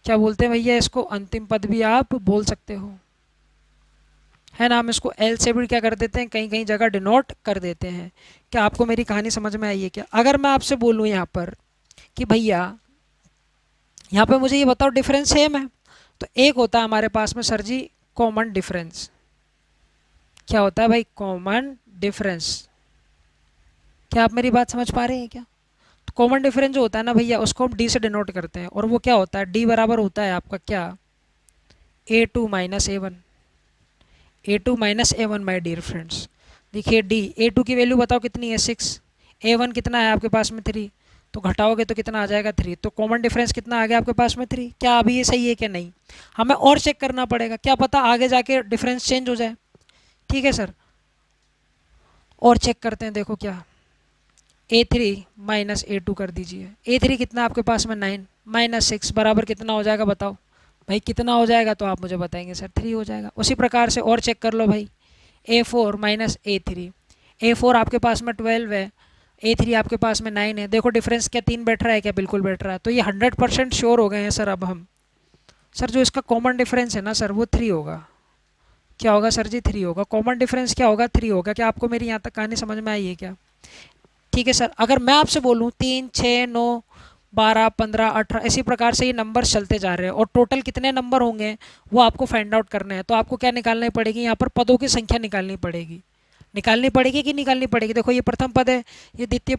क्या बोलते हैं भैया, इसको अंतिम पद भी आप बोल सकते हो, है ना। हम इसको एल से भी क्या कर देते हैं, कहीं कहीं जगह डिनोट कर देते हैं। क्या आपको मेरी कहानी समझ में आई है क्या? अगर मैं आपसे बोलूँ यहाँ पर कि भैया यहाँ पे मुझे ये बताओ डिफरेंस सेम है, तो एक होता है हमारे पास में सर जी कॉमन डिफरेंस। क्या होता है भाई, कॉमन डिफरेंस। क्या आप मेरी बात समझ पा रहे हैं क्या? तो कॉमन डिफरेंस जो होता है ना भैया, उसको हम डी से डिनोट करते हैं, और वो क्या होता है, डी बराबर होता है आपका क्या, A2 - A1। A2 - A1 my dear friends. देखिए डी, A2 की वैल्यू बताओ कितनी है 6, A1 कितना है आपके पास में 3, तो घटाओगे तो कितना आ जाएगा 3। तो कॉमन डिफरेंस कितना आ गया आपके पास में 3। क्या अभी ये सही है कि नहीं? हमें और चेक करना पड़ेगा, क्या पता आगे जाके डिफरेंस चेंज हो जाए। ठीक है सर, और चेक करते हैं, देखो क्या, A3 - A2 कर दीजिए। A3 कितना आपके पास में 9 -6 बराबर कितना हो जाएगा बताओ भाई, कितना हो जाएगा? तो आप मुझे बताएंगे सर 3 हो जाएगा। उसी प्रकार से और चेक कर लो भाई, A4 - A3। A4 आपके पास में 12 है, A3 आपके पास में 9 है। देखो डिफरेंस क्या 3 बैठ रहा है क्या? बिल्कुल बैठ रहा है। तो ये 100% श्योर हो गए हैं सर अब हम। सर जो इसका कॉमन डिफरेंस है ना सर, वो 3 होगा। क्या होगा सर जी? 3 होगा। कॉमन डिफरेंस क्या होगा? 3 होगा। क्या आपको मेरी यहाँ तक कहानी समझ में आई है क्या? ठीक है सर, अगर मैं आपसे बोलूँ 3, 6, 9, 12, 15, 18 इसी प्रकार से ये नंबर चलते जा रहे हैं, और टोटल कितने नंबर होंगे वो आपको फाइंड आउट करने हैं। तो आपको क्या निकालनी पड़ेगी, यहाँ पर पदों की संख्या निकालनी पड़ेगी। निकालनी पड़ेगी कि निकालनी पड़ेगी? देखो ये प्रथम पद है, ये द्वितीय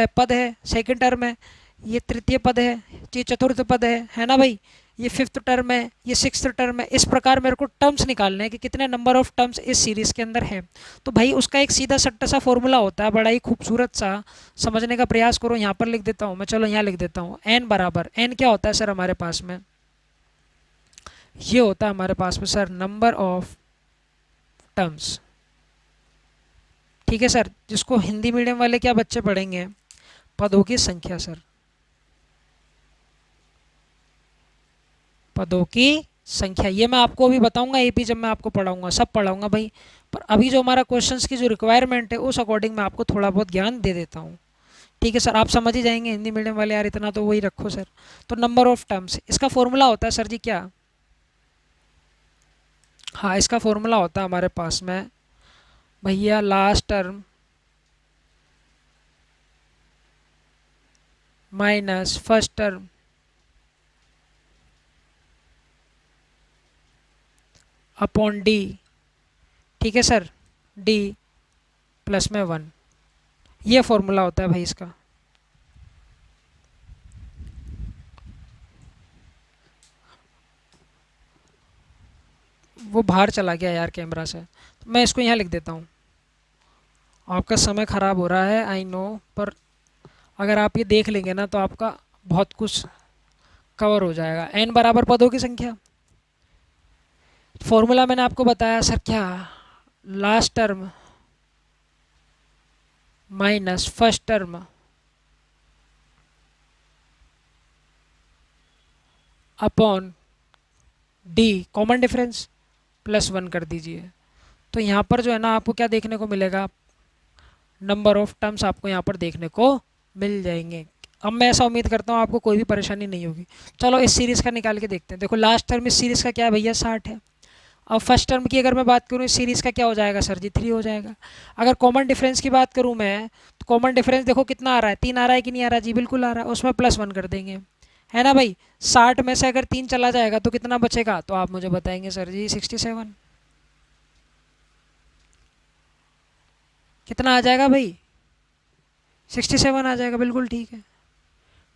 पद है, सेकंड टर्म है, ये तृतीय पद है, ये चतुर्थ पद है ना भाई, ये फिफ्थ टर्म है, ये सिक्स्थ टर्म है। इस प्रकार मेरे को टर्म्स निकालने हैं कि कितने नंबर ऑफ टर्म्स इस सीरीज़ के अंदर है। तो भाई उसका एक सीधा सट्टा सा फॉर्मूला होता है, बड़ा ही खूबसूरत सा। समझने का प्रयास करो, यहाँ पर लिख देता हूँ मैं, चलो यहाँ लिख देता हूँ। एन बराबर, एन क्या होता है सर हमारे पास में, ये होता है हमारे पास में सर नंबर ऑफ टर्म्स। ठीक है सर, जिसको हिंदी मीडियम वाले क्या बच्चे पढ़ेंगे, पदों की संख्या सर, पदों की संख्या। ये मैं आपको अभी बताऊंगा, एपी जब मैं आपको पढ़ाऊंगा सब पढ़ाऊंगा भाई। पर अभी जो हमारा क्वेश्चंस की जो रिक्वायरमेंट है उस अकॉर्डिंग मैं आपको थोड़ा बहुत ज्ञान दे देता हूँ। ठीक है सर, आप समझ ही जाएंगे हिंदी मीडियम वाले यार, इतना तो वही रखो सर। तो नंबर ऑफ टर्म्स, इसका फॉर्मूला होता है सर जी क्या, हाँ इसका फॉर्मूला होता है हमारे पास में भैया, last term minus first term upon D. ठीक है सर, डी प्लस में 1, ये फॉर्मूला होता है भाई इसका। वो बाहर चला गया यार कैमरा से, तो मैं इसको यहाँ लिख देता हूँ। आपका समय ख़राब हो रहा है आई नो, पर अगर आप ये देख लेंगे ना तो आपका बहुत कुछ कवर हो जाएगा। एन बराबर पदों की संख्या, फॉर्मूला मैंने आपको बताया सर क्या, last term minus first term upon D common difference plus 1 कर दीजिए। तो यहाँ पर जो है ना आपको क्या देखने को मिलेगा, नंबर ऑफ टर्म्स आपको यहाँ पर देखने को मिल जाएंगे। अब मैं ऐसा उम्मीद करता हूँ आपको कोई भी परेशानी नहीं होगी। चलो इस सीरीज़ का निकाल के देखते हैं। देखो लास्ट टर्म इस सीरीज़ का क्या है भैया, 60 है। अब फर्स्ट टर्म की अगर मैं बात करूँ इस सीरीज़ का क्या हो जाएगा सर जी, 3 हो जाएगा। अगर कॉमन डिफरेंस की बात करूँ मैं, तो कॉमन डिफरेंस देखो कितना आ रहा है, 3 आ रहा है कि नहीं आ रहा जी, बिल्कुल आ रहा है। उसमें प्लस 1 कर देंगे, है ना भाई। 60 में से अगर 3 चला जाएगा तो कितना बचेगा, तो आप मुझे बताएंगे सर जी 67। कितना आ जाएगा भाई, 67 आ जाएगा, बिल्कुल ठीक है।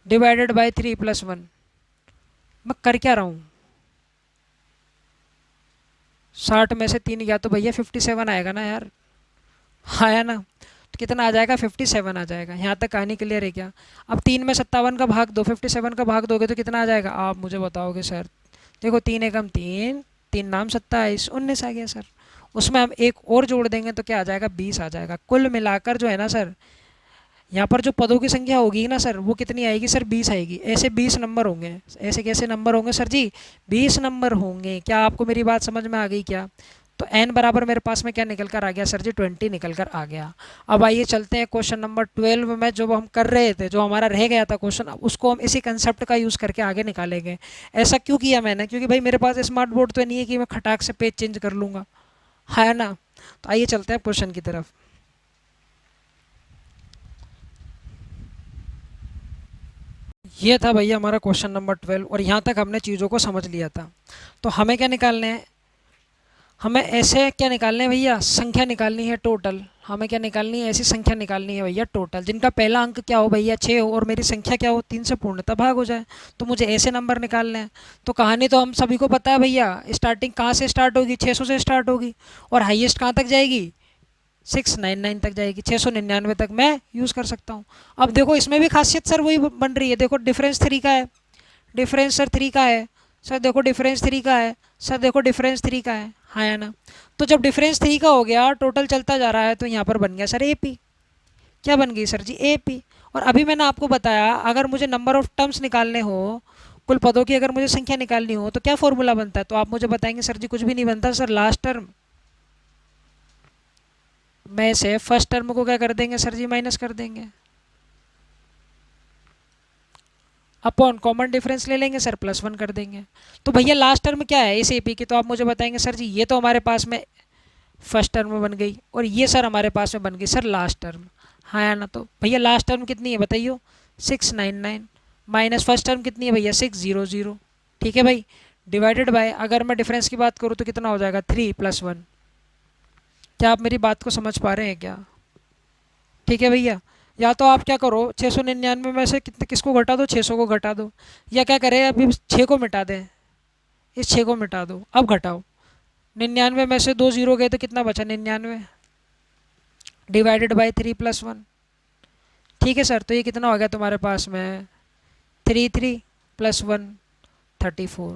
डिवाइडेड बाई 3 प्लस 1, मैं कर क्या रहा हूँ, 60 में से 3 गया तो भैया 57 आएगा ना यार, आया ना। तो कितना आ जाएगा, 57 आ जाएगा। यहाँ तक कहानी क्लियर है क्या? अब 3 में 57 का भाग दो, 57 का भाग दोगे तो कितना आ जाएगा, आप मुझे बताओगे सर। देखो 3 एकम 3, 3 नाम 27, 19 आ गया सर। उसमें हम एक और जोड़ देंगे तो क्या आ जाएगा, 20 आ जाएगा। कुल मिलाकर जो है ना सर, यहाँ पर जो पदों की संख्या होगी ना सर, वो कितनी आएगी सर, 20 आएगी। ऐसे 20 नंबर होंगे। ऐसे कैसे नंबर होंगे सर जी, 20 नंबर होंगे। क्या आपको मेरी बात समझ में आ गई क्या? तो n बराबर मेरे पास में क्या निकल कर आ गया सर जी, 20 निकल कर आ गया। अब आइए चलते हैं क्वेश्चन नंबर 12 में, जो हम कर रहे थे, जो हमारा रह गया था क्वेश्चन, उसको हम इसी कंसेप्ट का यूज़ करके आगे निकालेंगे। ऐसा क्यों किया मैंने, क्योंकि भाई मेरे पास स्मार्ट बोर्ड तो नहीं है कि मैं खटाक से पेज चेंज कर लूँगा, है ना। तो आइए चलते हैं क्वेश्चन की तरफ। ये था भैया हमारा क्वेश्चन नंबर 12, और यहाँ तक हमने चीज़ों को समझ लिया था। तो हमें क्या निकालने हैं, हमें ऐसे क्या निकालने हैं भैया, संख्या निकालनी है टोटल। हमें क्या निकालनी है, ऐसी संख्या निकालनी है भैया टोटल, जिनका पहला अंक क्या हो भैया, 6 हो, और मेरी संख्या क्या हो, 3 से पूर्णतः भाग हो जाए। तो मुझे ऐसे नंबर निकालने हैं। तो कहानी तो हम सभी को पता है भैया, स्टार्टिंग कहाँ से स्टार्ट होगी, 600 से स्टार्ट होगी, और हाईएस्ट कहाँ तक जाएगी, 699 तक जाएगी। 699 तक मैं यूज़ कर सकता हूँ। अब देखो इसमें भी खासियत सर वही बन रही है। देखो डिफरेंस 3 का है, डिफरेंस सर 3 का है सर, देखो डिफरेंस 3 का है सर, देखो डिफरेंस 3 का है, हाँ या ना। तो जब डिफरेंस 3 का हो गया, टोटल चलता जा रहा है, तो यहाँ पर बन गया सर AP। क्या बन गई सर जी, AP। और अभी मैंने आपको बताया, अगर मुझे नंबर ऑफ टर्म्स निकालने हो, कुल पदों की अगर मुझे संख्या निकालनी हो, तो क्या फॉर्मूला बनता है, तो आप मुझे बताएंगे सर जी कुछ भी नहीं बनता सर, लास्ट टर्म में से फर्स्ट टर्म को क्या कर देंगे सर जी, माइनस कर देंगे, अपॉन कॉमन डिफरेंस ले लेंगे सर, +1 कर देंगे। तो भैया लास्ट टर्म क्या है इस AP की, तो आप मुझे बताएंगे सर जी, ये तो हमारे पास में फर्स्ट टर्म बन गई, और ये सर हमारे पास में बन गई सर लास्ट टर्म, हाँ या ना। तो भैया लास्ट टर्म कितनी है बताइए, 699, माइनस फर्स्ट टर्म कितनी है भैया, 600। ठीक है भाई, डिवाइडेड बाय, अगर मैं डिफरेंस की बात करूँ तो कितना हो जाएगा, 3 + 1। क्या आप मेरी बात को समझ पा रहे हैं क्या? ठीक है भैया। या तो आप क्या करो, 699 में से कितने किसको घटा दो, 600 को घटा दो, या क्या करें अभी 6 को मिटा दें, इस 6 को मिटा दो, अब घटाओ। 99 में से 2 जीरो गए तो कितना बचा, 99 डिवाइडेड बाई 3 + 1। ठीक है सर, तो ये कितना हो गया तुम्हारे पास में, 3 + 1 34।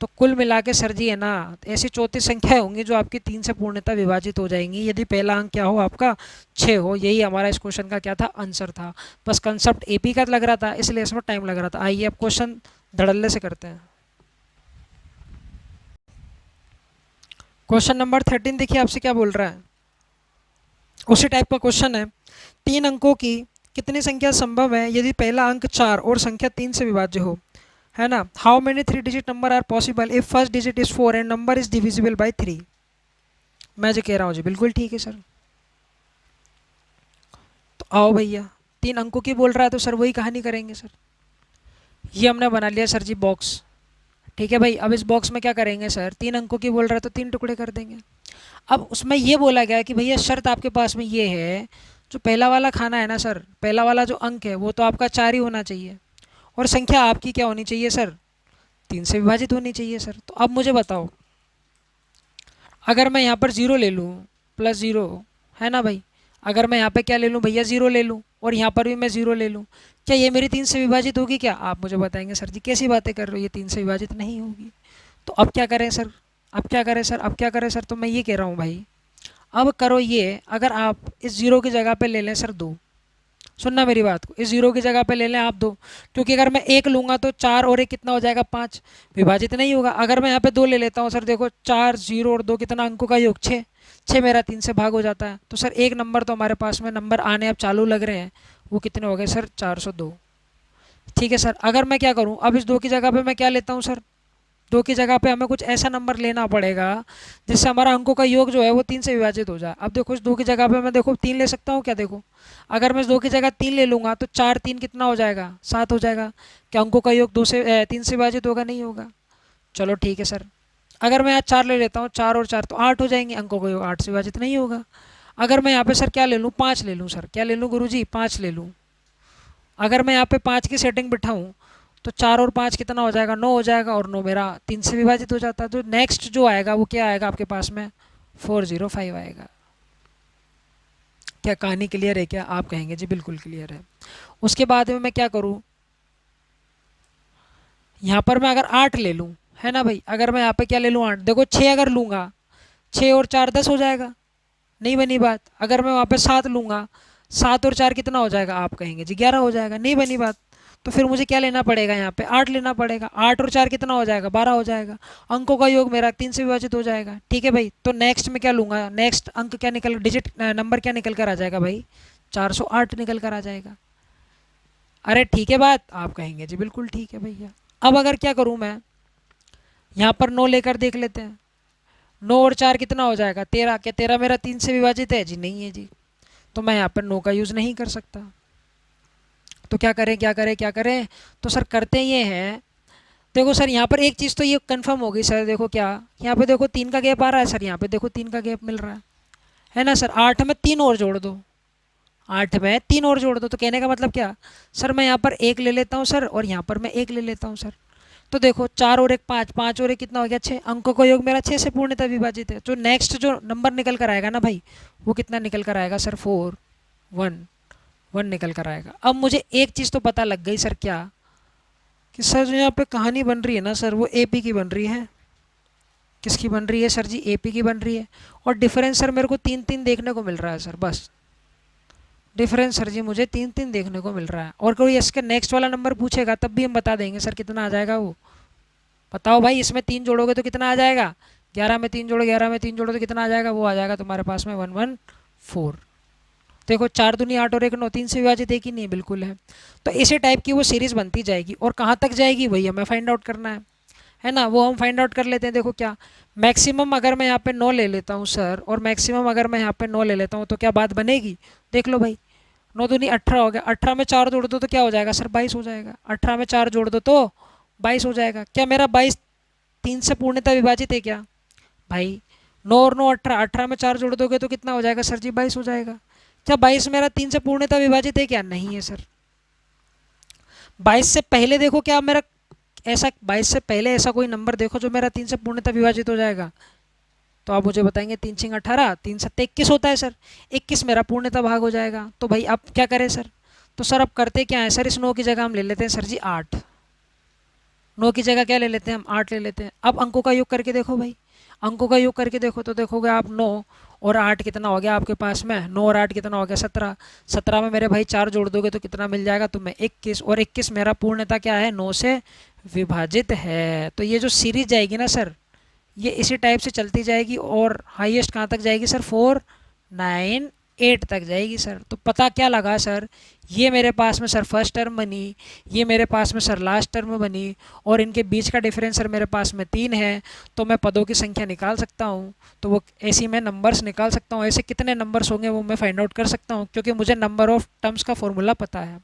तो कुल मिला के सर जी है ना, ऐसी 34 संख्याएं होंगी जो आपकी 3 से पूर्णतः विभाजित हो जाएंगी, यदि पहला अंक क्या हो आपका, 6 हो। यही हमारा इस क्वेश्चन का क्या था, आंसर था। बस कंसेप्ट AP का लग रहा था, इसलिए इसमें टाइम लग रहा था। आइए अब क्वेश्चन धड़ल्ले से करते हैं। क्वेश्चन नंबर 13 देखिए आपसे क्या बोल रहा है, उसी टाइप का क्वेश्चन है। 3 अंकों की कितनी संख्या संभव है यदि पहला अंक 4 और संख्या 3 से विभाज्य हो, है ना। How many 3 digit number are possible if first digit is 4 and number is divisible by 3। मैं जो कह रहा हूँ जी बिल्कुल ठीक है सर। तो आओ भैया, 3 अंकों की बोल रहा है तो सर वही कहानी करेंगे सर। ये हमने बना लिया सर जी बॉक्स। ठीक है भाई, अब इस बॉक्स में क्या करेंगे सर, 3 अंकों की बोल रहा है तो 3 टुकड़े कर देंगे। अब उसमें ये बोला गया कि भैया शर्त आपके पास में ये है, जो पहला वाला खाना है ना सर, पहला वाला जो अंक है वो तो आपका 4 ही होना चाहिए, और संख्या आपकी क्या होनी चाहिए सर, 3 से विभाजित होनी चाहिए सर। तो अब मुझे बताओ, अगर मैं यहाँ पर ज़ीरो ले लूँ, +0, है ना भाई, अगर मैं यहाँ पे क्या ले लूँ भैया, ज़ीरो ले लूँ, और यहाँ पर भी मैं ज़ीरो ले लूँ, क्या ये मेरी 3 से विभाजित होगी क्या? आप मुझे बताएंगे सर जी कैसी बातें कर रहे हो, ये 3 से विभाजित नहीं होगी। तो अब क्या करें सर, अब क्या करें सर, अब क्या करें सर, तो मैं ये कह रहा हूँ भाई, अब करो ये, अगर आप इस ज़ीरो की जगह पे ले लें सर 2, सुनना मेरी बात को, इस ज़ीरो की जगह पे ले लें आप 2, क्योंकि अगर मैं 1 लूँगा तो 4 और 1 कितना हो जाएगा, 5, विभाजित नहीं होगा। अगर मैं यहाँ पे 2 ले लेता हूँ सर, देखो 4 0 और 2 कितना, अंकों का योग 6, 6 मेरा 3 से भाग हो जाता है। तो सर एक नंबर तो हमारे पास में नंबर आने अब चालू लग रहे हैं, वो कितने हो गए सर, 402। ठीक है सर, अगर मैं क्या करूँ, अब इस 2 की जगह पर मैं क्या लेता हूँ सर, 2 की जगह पे हमें कुछ ऐसा नंबर लेना पड़ेगा जिससे हमारा अंकों का योग जो है वो 3 से विभाजित हो जाए। अब देखो इस 2 की जगह पे मैं देखो 3 ले सकता हूँ क्या, देखो अगर मैं इस 2 की जगह 3 ले लूँगा तो 4 3 कितना हो जाएगा, 7 हो जाएगा। क्या अंकों का योग 3 से विभाजित होगा, नहीं होगा। चलो ठीक है सर, अगर मैं यहाँ 4 ले लेता हूँ, 4 और 4 तो 8 हो जाएंगे, अंकों का योग 8 से विभाजित नहीं होगा। अगर मैं यहाँ पे सर क्या ले लूँ, 5 ले लूँ सर, क्या ले लूँ गुरुजी, 5 ले लूँ। अगर मैं यहाँ पे 5 की सेटिंग बिठाऊँ तो 4 और 5 कितना हो जाएगा, 9 हो जाएगा, और 9 मेरा 3 से विभाजित हो जाता है। तो नेक्स्ट जो आएगा वो क्या आएगा आपके पास में, 405 आएगा। क्या कहानी क्लियर है क्या? आप कहेंगे जी बिल्कुल क्लियर है। उसके बाद में मैं क्या करूँ, यहाँ पर मैं अगर 8 ले लूँ, है ना भाई, अगर मैं यहाँ पे क्या ले लूँ, 8, देखो 6 अगर लूँगा, 6 और 4 10 हो जाएगा, नहीं बनी बात। अगर मैं वहाँ पे 7 लूँगा 7 और 4 कितना हो जाएगा, आप कहेंगे जी 11 हो जाएगा। नहीं बनी बात। तो फिर मुझे क्या लेना पड़ेगा, यहाँ पे 8 लेना पड़ेगा। 8 और 4 कितना हो जाएगा, 12 हो जाएगा। अंकों का योग मेरा 3 से विभाजित हो जाएगा। ठीक है भाई, तो नेक्स्ट में क्या लूँगा, नेक्स्ट अंक क्या निकल, डिजिट नंबर क्या निकल कर आ जाएगा भाई, 408 निकल कर आ जाएगा। अरे ठीक है बात, आप कहेंगे जी बिल्कुल ठीक है भैया। अब अगर क्या करूँ मैं, यहाँ पर 9 लेकर देख लेते हैं। 9 और 4 कितना हो जाएगा, 13। क्या 13 मेरा 3 से विभाजित है जी, नहीं है जी। तो मैं यहाँ पर 9 का यूज़ नहीं कर सकता। तो क्या करें क्या करें क्या करें, तो सर करते ये हैं, देखो सर यहाँ पर एक चीज़ तो ये कंफर्म हो गई सर। देखो क्या, यहाँ पे देखो 3 का गैप आ रहा है सर, यहाँ पे देखो 3 का गैप मिल रहा है ना सर। 8 में 3 और जोड़ दो, 8 में 3 और जोड़ दो। तो कहने का मतलब क्या सर, मैं यहाँ पर 1 ले लेता हूँ सर, और यहाँ पर मैं 1 ले लेता हूँ सर। तो देखो 4 और 1 5, 5 और 1 कितना हो गया 6। अंकों का योग मेरा 6 से पूर्णतः विभाजित है। जो नेक्स्ट जो नंबर निकल कर आएगा ना भाई, वो कितना निकल कर आएगा सर, 4 1 1 निकल कर आएगा। अब मुझे एक चीज़ तो पता लग गई सर, क्या कि सर जो यहाँ पे कहानी बन रही है ना सर, वो एपी की बन रही है। किसकी बन रही है सर जी, एपी की बन रही है। और डिफरेंस सर मेरे को 3 3 देखने को मिल रहा है सर, बस डिफरेंस सर जी मुझे 3 3 देखने को मिल रहा है। और कोई इसके नेक्स्ट वाला नंबर पूछेगा तब भी हम बता देंगे सर कितना आ जाएगा वो। बताओ भाई, इसमें 3 जोड़ोगे तो कितना आ जाएगा, 11 में 3 जोड़ो, 11 में 3 जोड़ो तो कितना आ जाएगा, वो आ जाएगा तुम्हारे पास में 114। देखो 4 दूनी 8 और 1 9, 3 से विभाजित एक ही नहीं, बिल्कुल है। तो इसी टाइप की वो सीरीज़ बनती जाएगी। और कहाँ तक जाएगी वही हमें फाइंड आउट करना है ना, वो हम फाइंड आउट कर लेते हैं। देखो क्या, मैक्सिमम अगर मैं यहाँ पे 9 ले लेता हूँ सर, और मैक्सिमम अगर मैं यहाँ पे 9 ले लेता हूँ, तो क्या बात बनेगी, देख लो भाई। 9 दूनी 18 हो गया, 18 में 4 जोड़ दो तो क्या हो जाएगा सर, 22 हो जाएगा। 18 में 4 जोड़ दो तो 22 हो जाएगा। क्या मेरा 22 3 से पूर्णतः विभाजित है क्या भाई, 9 और 9 18, 18 में 4 जोड़ दोगे तो कितना हो जाएगा सर जी, 22 हो जाएगा। क्या 22 मेरा 3 से पूर्णतः विभाजित है क्या, नहीं है सर। 22 से पहले देखो क्या मेरा ऐसा, 22 से पहले ऐसा कोई नंबर देखो जो मेरा 3 से पूर्णतः विभाजित हो जाएगा। तो आप मुझे बताएंगे, 3 6 18, 3 7 21 होता है सर, 21 मेरा पूर्णतः भाग हो जाएगा। तो भाई अब क्या करें सर, तो सर अब करते क्या है सर, इस 9 की जगह हम ले लेते हैं सर जी 8। 9 की जगह क्या ले लेते हैं हम, 8 ले लेते हैं। अब अंकों का योग करके देखो भाई, अंकों का योग करके देखो तो देखोगे आप 9 और 8 कितना हो गया आपके पास में, 9 और 8 कितना हो गया 17। 17 में मेरे भाई 4 जोड़ दोगे तो कितना मिल जाएगा तुम्हें, 21। और 21 मेरा पूर्णतः क्या है, 9 से विभाजित है। तो ये जो सीरीज जाएगी ना सर, ये इसी टाइप से चलती जाएगी। और हाईएस्ट कहाँ तक जाएगी सर, 4 9 8 तक जाएगी सर। तो पता क्या लगा सर, ये मेरे पास में सर फर्स्ट टर्म बनी, ये मेरे पास में सर लास्ट टर्म बनी, और इनके बीच का डिफरेंस सर मेरे पास में 3 है। तो मैं पदों की संख्या निकाल सकता हूँ, तो वो ऐसी मैं नंबर्स निकाल सकता हूँ। ऐसे कितने नंबर्स होंगे वो मैं फाइंड आउट कर सकता हूँ, क्योंकि मुझे नंबर ऑफ टर्म्स का फॉर्मूला पता है।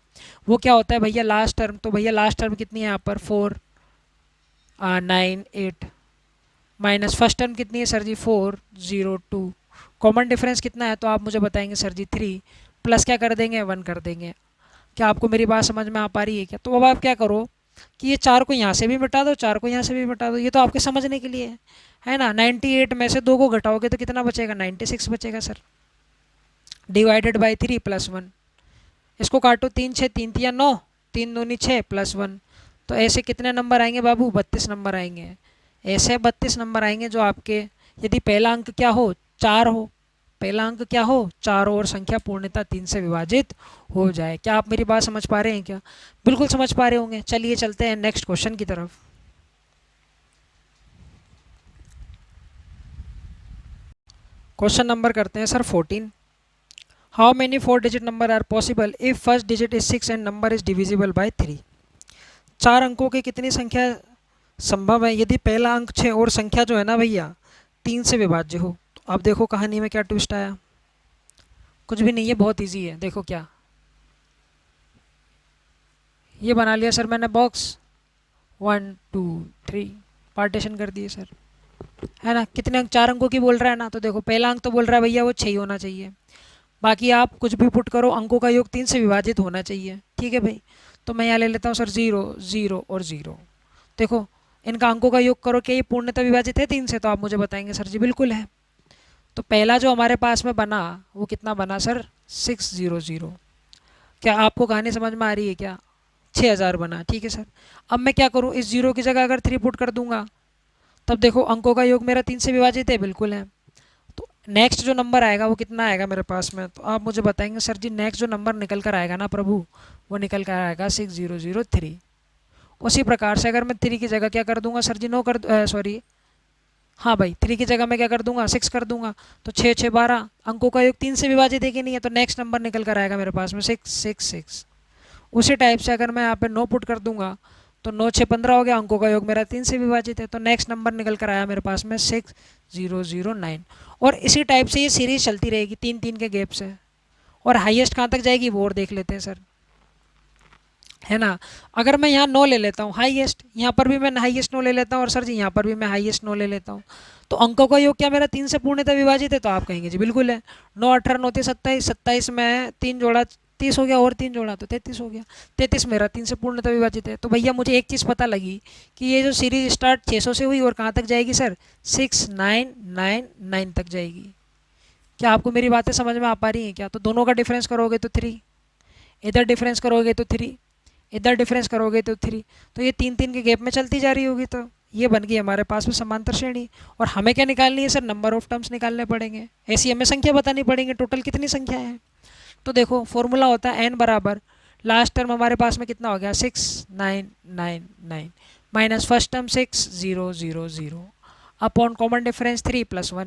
वो क्या होता है भैया, लास्ट टर्म। तो भैया लास्ट टर्म कितनी है यहाँ पर, 4 9 8, माइनस फर्स्ट टर्म कितनी है सर जी, 4 0 2। कॉमन डिफरेंस कितना है, तो आप मुझे बताएंगे सर जी 3, प्लस क्या कर देंगे, 1 कर देंगे। क्या आपको मेरी बात समझ में आ पा रही है क्या। तो अब आप क्या करो कि ये 4 को यहाँ से भी मिटा दो, 4 को यहाँ से भी मिटा दो, ये तो आपके समझने के लिए है ना। 98 में से 2 को घटाओगे तो कितना बचेगा, 96 बचेगा सर, डिवाइडेड बाई 3 प्लस 1। इसको काटो, 3 6 3 3 9, 3 दूनी 6 प्लस 1। तो ऐसे कितने नंबर आएंगे बाबू, 32 नंबर आएंगे। ऐसे 32 नंबर आएंगे जो आपके, यदि पहला अंक क्या हो, 4 हो, पहला अंक क्या हो, 4 हो, और संख्या पूर्णतः 3 से विभाजित हो जाए। क्या आप मेरी बात समझ पा रहे हैं क्या, बिल्कुल समझ पा रहे होंगे। चलिए चलते हैं नेक्स्ट क्वेश्चन की तरफ। क्वेश्चन नंबर करते हैं sir 14। How many 4 digit number are possible if first digit is 6 and number is divisible by 3। 4 अंकों की कितनी संख्या संभव है यदि पहला अंक 6 और संख्या जो है ना भैया 3 से विभाज्य हो। तो अब देखो कहानी में क्या ट्विस्ट आया, कुछ भी नहीं है, बहुत इजी है। देखो क्या, ये बना लिया सर मैंने बॉक्स, 1 2 3 पार्टीशन कर दिए सर, है ना। कितने अंक, 4 अंकों की बोल रहा है ना, तो देखो पहला अंक तो बोल रहा है भैया वो 6 ही होना चाहिए। बाकी आप कुछ भी पुट करो, अंकों का योग 3 से विभाजित होना चाहिए, ठीक है भाई। तो मैं यहाँ ले लेता हूँ सर 0 0 और 0। देखो इनका अंकों का योग करो, क्या ये पूर्णतः विभाजित है 3 से, तो आप मुझे बताएंगे सर जी बिल्कुल है। तो पहला जो हमारे पास में बना वो कितना बना सर, 600। क्या आपको कहानी समझ में आ रही है क्या, 6000 बना, ठीक है सर। अब मैं क्या करूँ, इस 0 की जगह अगर 3 पुट कर दूंगा, तब देखो अंकों का योग मेरा 3 से विभाजित है, बिल्कुल है। तो नेक्स्ट जो नंबर आएगा वो कितना आएगा मेरे पास में, तो आप मुझे बताएंगे सर जी नेक्स्ट जो नंबर निकल कर आएगा ना प्रभु, वो निकल कर आएगा 6003। उसी प्रकार से अगर मैं 3 की जगह क्या कर दूंगा सर जी, नो कर सॉरी, हाँ भाई 3 की जगह मैं क्या कर दूंगा 6 कर दूंगा। तो 6 6 12, अंकों का योग 3 से विभाजित है कि नहीं है, तो नेक्स्ट नंबर निकल कर आएगा मेरे पास में 666। उसी टाइप से अगर मैं यहाँ पे 9 पुट कर दूंगा तो 9 6 15 हो गया, अंकों का योग मेरा 3 से विभाजित है, तो नेक्स्ट नंबर निकल कर आया मेरे पास में 6009। और इसी टाइप से ये सीरीज चलती रहेगी 3 3 के गैप से। और हाईएस्ट कहाँ तक जाएगी वो और देख लेते हैं सर, है ना। अगर मैं यहाँ 9 ले लेता हूँ हाईएस्ट, यहाँ पर भी मैं हाईएस्ट 9 ले लेता हूँ, और सर जी यहाँ पर भी मैं हाईएस्ट 9 ले लेता हूँ, तो अंकों का योग क्या मेरा 3 से पूर्णतः विभाजित है, तो आप कहेंगे जी बिल्कुल है। 9 18 9 27, 27 में 3 जोड़ा 30 हो गया, और 3 जोड़ा तो 33 हो गया। 33 मेरा 3 से पूर्णतः विभाजित है। तो भैया मुझे एक चीज़ पता लगी कि ये जो सीरीज स्टार्ट 600 से हुई और कहाँ तक जाएगी सर, 6999 तक जाएगी। क्या आपको मेरी बातें समझ में आ पा रही हैं क्या? तो दोनों का डिफरेंस करोगे तो 3, इधर डिफरेंस करोगे तो 3, इधर डिफरेंस करोगे तो 3, तो ये 3 3 के गैप में चलती जा रही होगी। तो ये बन गई हमारे पास में समांतर श्रेणी। और हमें क्या निकालनी है सर, नंबर ऑफ टर्म्स निकालने पड़ेंगे, ऐसी हमें संख्या बतानी पड़ेंगे टोटल कितनी संख्या है। तो देखो फॉर्मूला होता है एन बराबर, लास्ट टर्म हमारे पास में कितना हो गया 6999 minus first term 6000 upon common difference 3 + 1।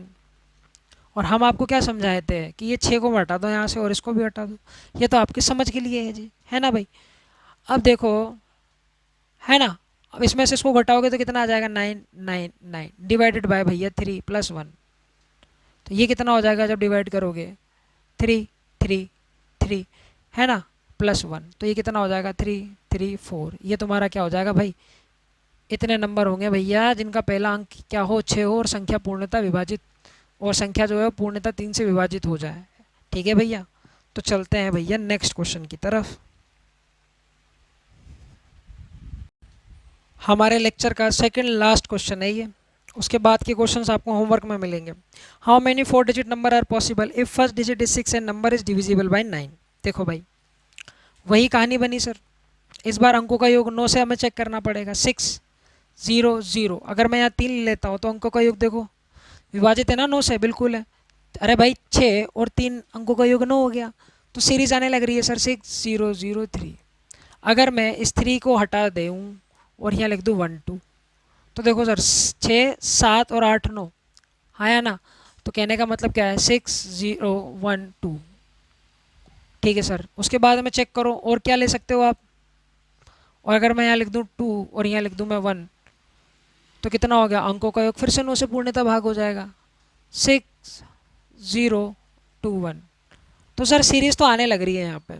और हम आपको क्या समझाए थे कि ये 6 को हटा दो यहाँ से और इसको भी हटा दो, ये तो आपकी समझ के लिए है जी, है ना भाई। अब देखो, है ना, अब इसमें से इसको घटाओगे तो कितना आ जाएगा 999 डिवाइडेड बाय भैया 3 + 1। तो ये कितना हो जाएगा जब डिवाइड करोगे, 3 3 3, है ना, +1, तो ये कितना हो जाएगा 3 3 4। ये तुम्हारा क्या हो जाएगा भाई, इतने नंबर होंगे भैया जिनका पहला अंक क्या हो 6 हो और संख्या पूर्णतः विभाजित, और संख्या जो है पूर्णतः 3 से विभाजित हो जाए। ठीक है भैया, तो चलते हैं भैया नेक्स्ट क्वेश्चन की तरफ। हमारे लेक्चर का सेकंड लास्ट क्वेश्चन है ये, उसके बाद के क्वेश्चंस आपको होमवर्क में मिलेंगे। How many 4 digit number are possible if first digit is 6 and number is divisible by 9। देखो भाई वही कहानी बनी सर, इस बार अंकों का योग 9 से हमें चेक करना पड़ेगा। 600, अगर मैं यहाँ 3 लेता हूँ तो अंकों का योग देखो विभाजित है ना 9 से, बिल्कुल है। अरे भाई 6 और 3 अंकों का योग 9 हो गया, तो सीरीज आने लग रही है सर 6003। अगर मैं इस 3 को हटा दूँ और यहाँ लिख दूँ 1 2, तो देखो सर 6 7 और 8 9, हाँ या ना। तो कहने का मतलब क्या है 6012। ठीक है सर, उसके बाद में चेक करो और क्या ले सकते हो आप। और अगर मैं यहाँ लिख दूँ 2 और यहाँ लिख दूँ मैं 1, तो कितना हो गया, अंकों का योग फिर से 9 से पूर्णतः भाग हो जाएगा 6021। तो सर सीरीज़ तो आने लग रही है यहाँ पे।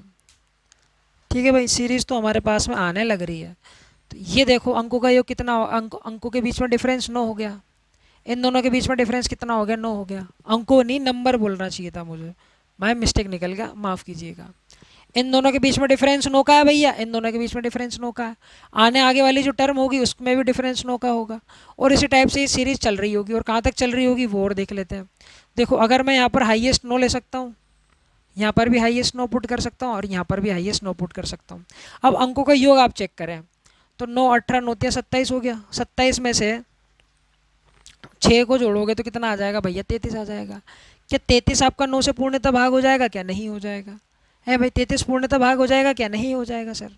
ठीक है भाई, सीरीज़ तो हमारे पास में आने लग रही है। तो ये देखो अंकों का योग कितना, अंकों के बीच में डिफरेंस 9 हो गया, इन दोनों के बीच में डिफरेंस कितना हो गया 9 हो गया। अंकों नहीं नंबर बोलना चाहिए था मुझे, मैं मिस्टेक निकल गया, माफ़ कीजिएगा। इन दोनों के बीच में डिफरेंस 9 का है भैया, इन दोनों के बीच में डिफरेंस 9 का है। आने आगे वाली जो टर्म होगी उसमें भी डिफरेंस 9 का होगा। और इसी टाइप से ये सीरीज़ चल रही होगी, और कहाँ तक चल रही होगी वो और देख लेते हैं। देखो अगर मैं यहाँ पर हाईएस्ट 9 ले सकता हूँ, यहाँ पर भी हाईएस्ट 9 पुट कर सकता हूँ, और यहाँ पर भी हाईएस्ट 9 पुट कर सकता हूँ। अब अंकों का योग आप चेक करें तो 9 18 9 27 हो गया। 27 में से 6 को जोड़ोगे तो कितना आ जाएगा भैया 33 आ जाएगा। क्या 33 आपका 9 से पूर्णतः भाग हो जाएगा क्या, नहीं हो जाएगा। है भाई 33 पूर्णतः भाग हो जाएगा क्या, नहीं हो जाएगा सर।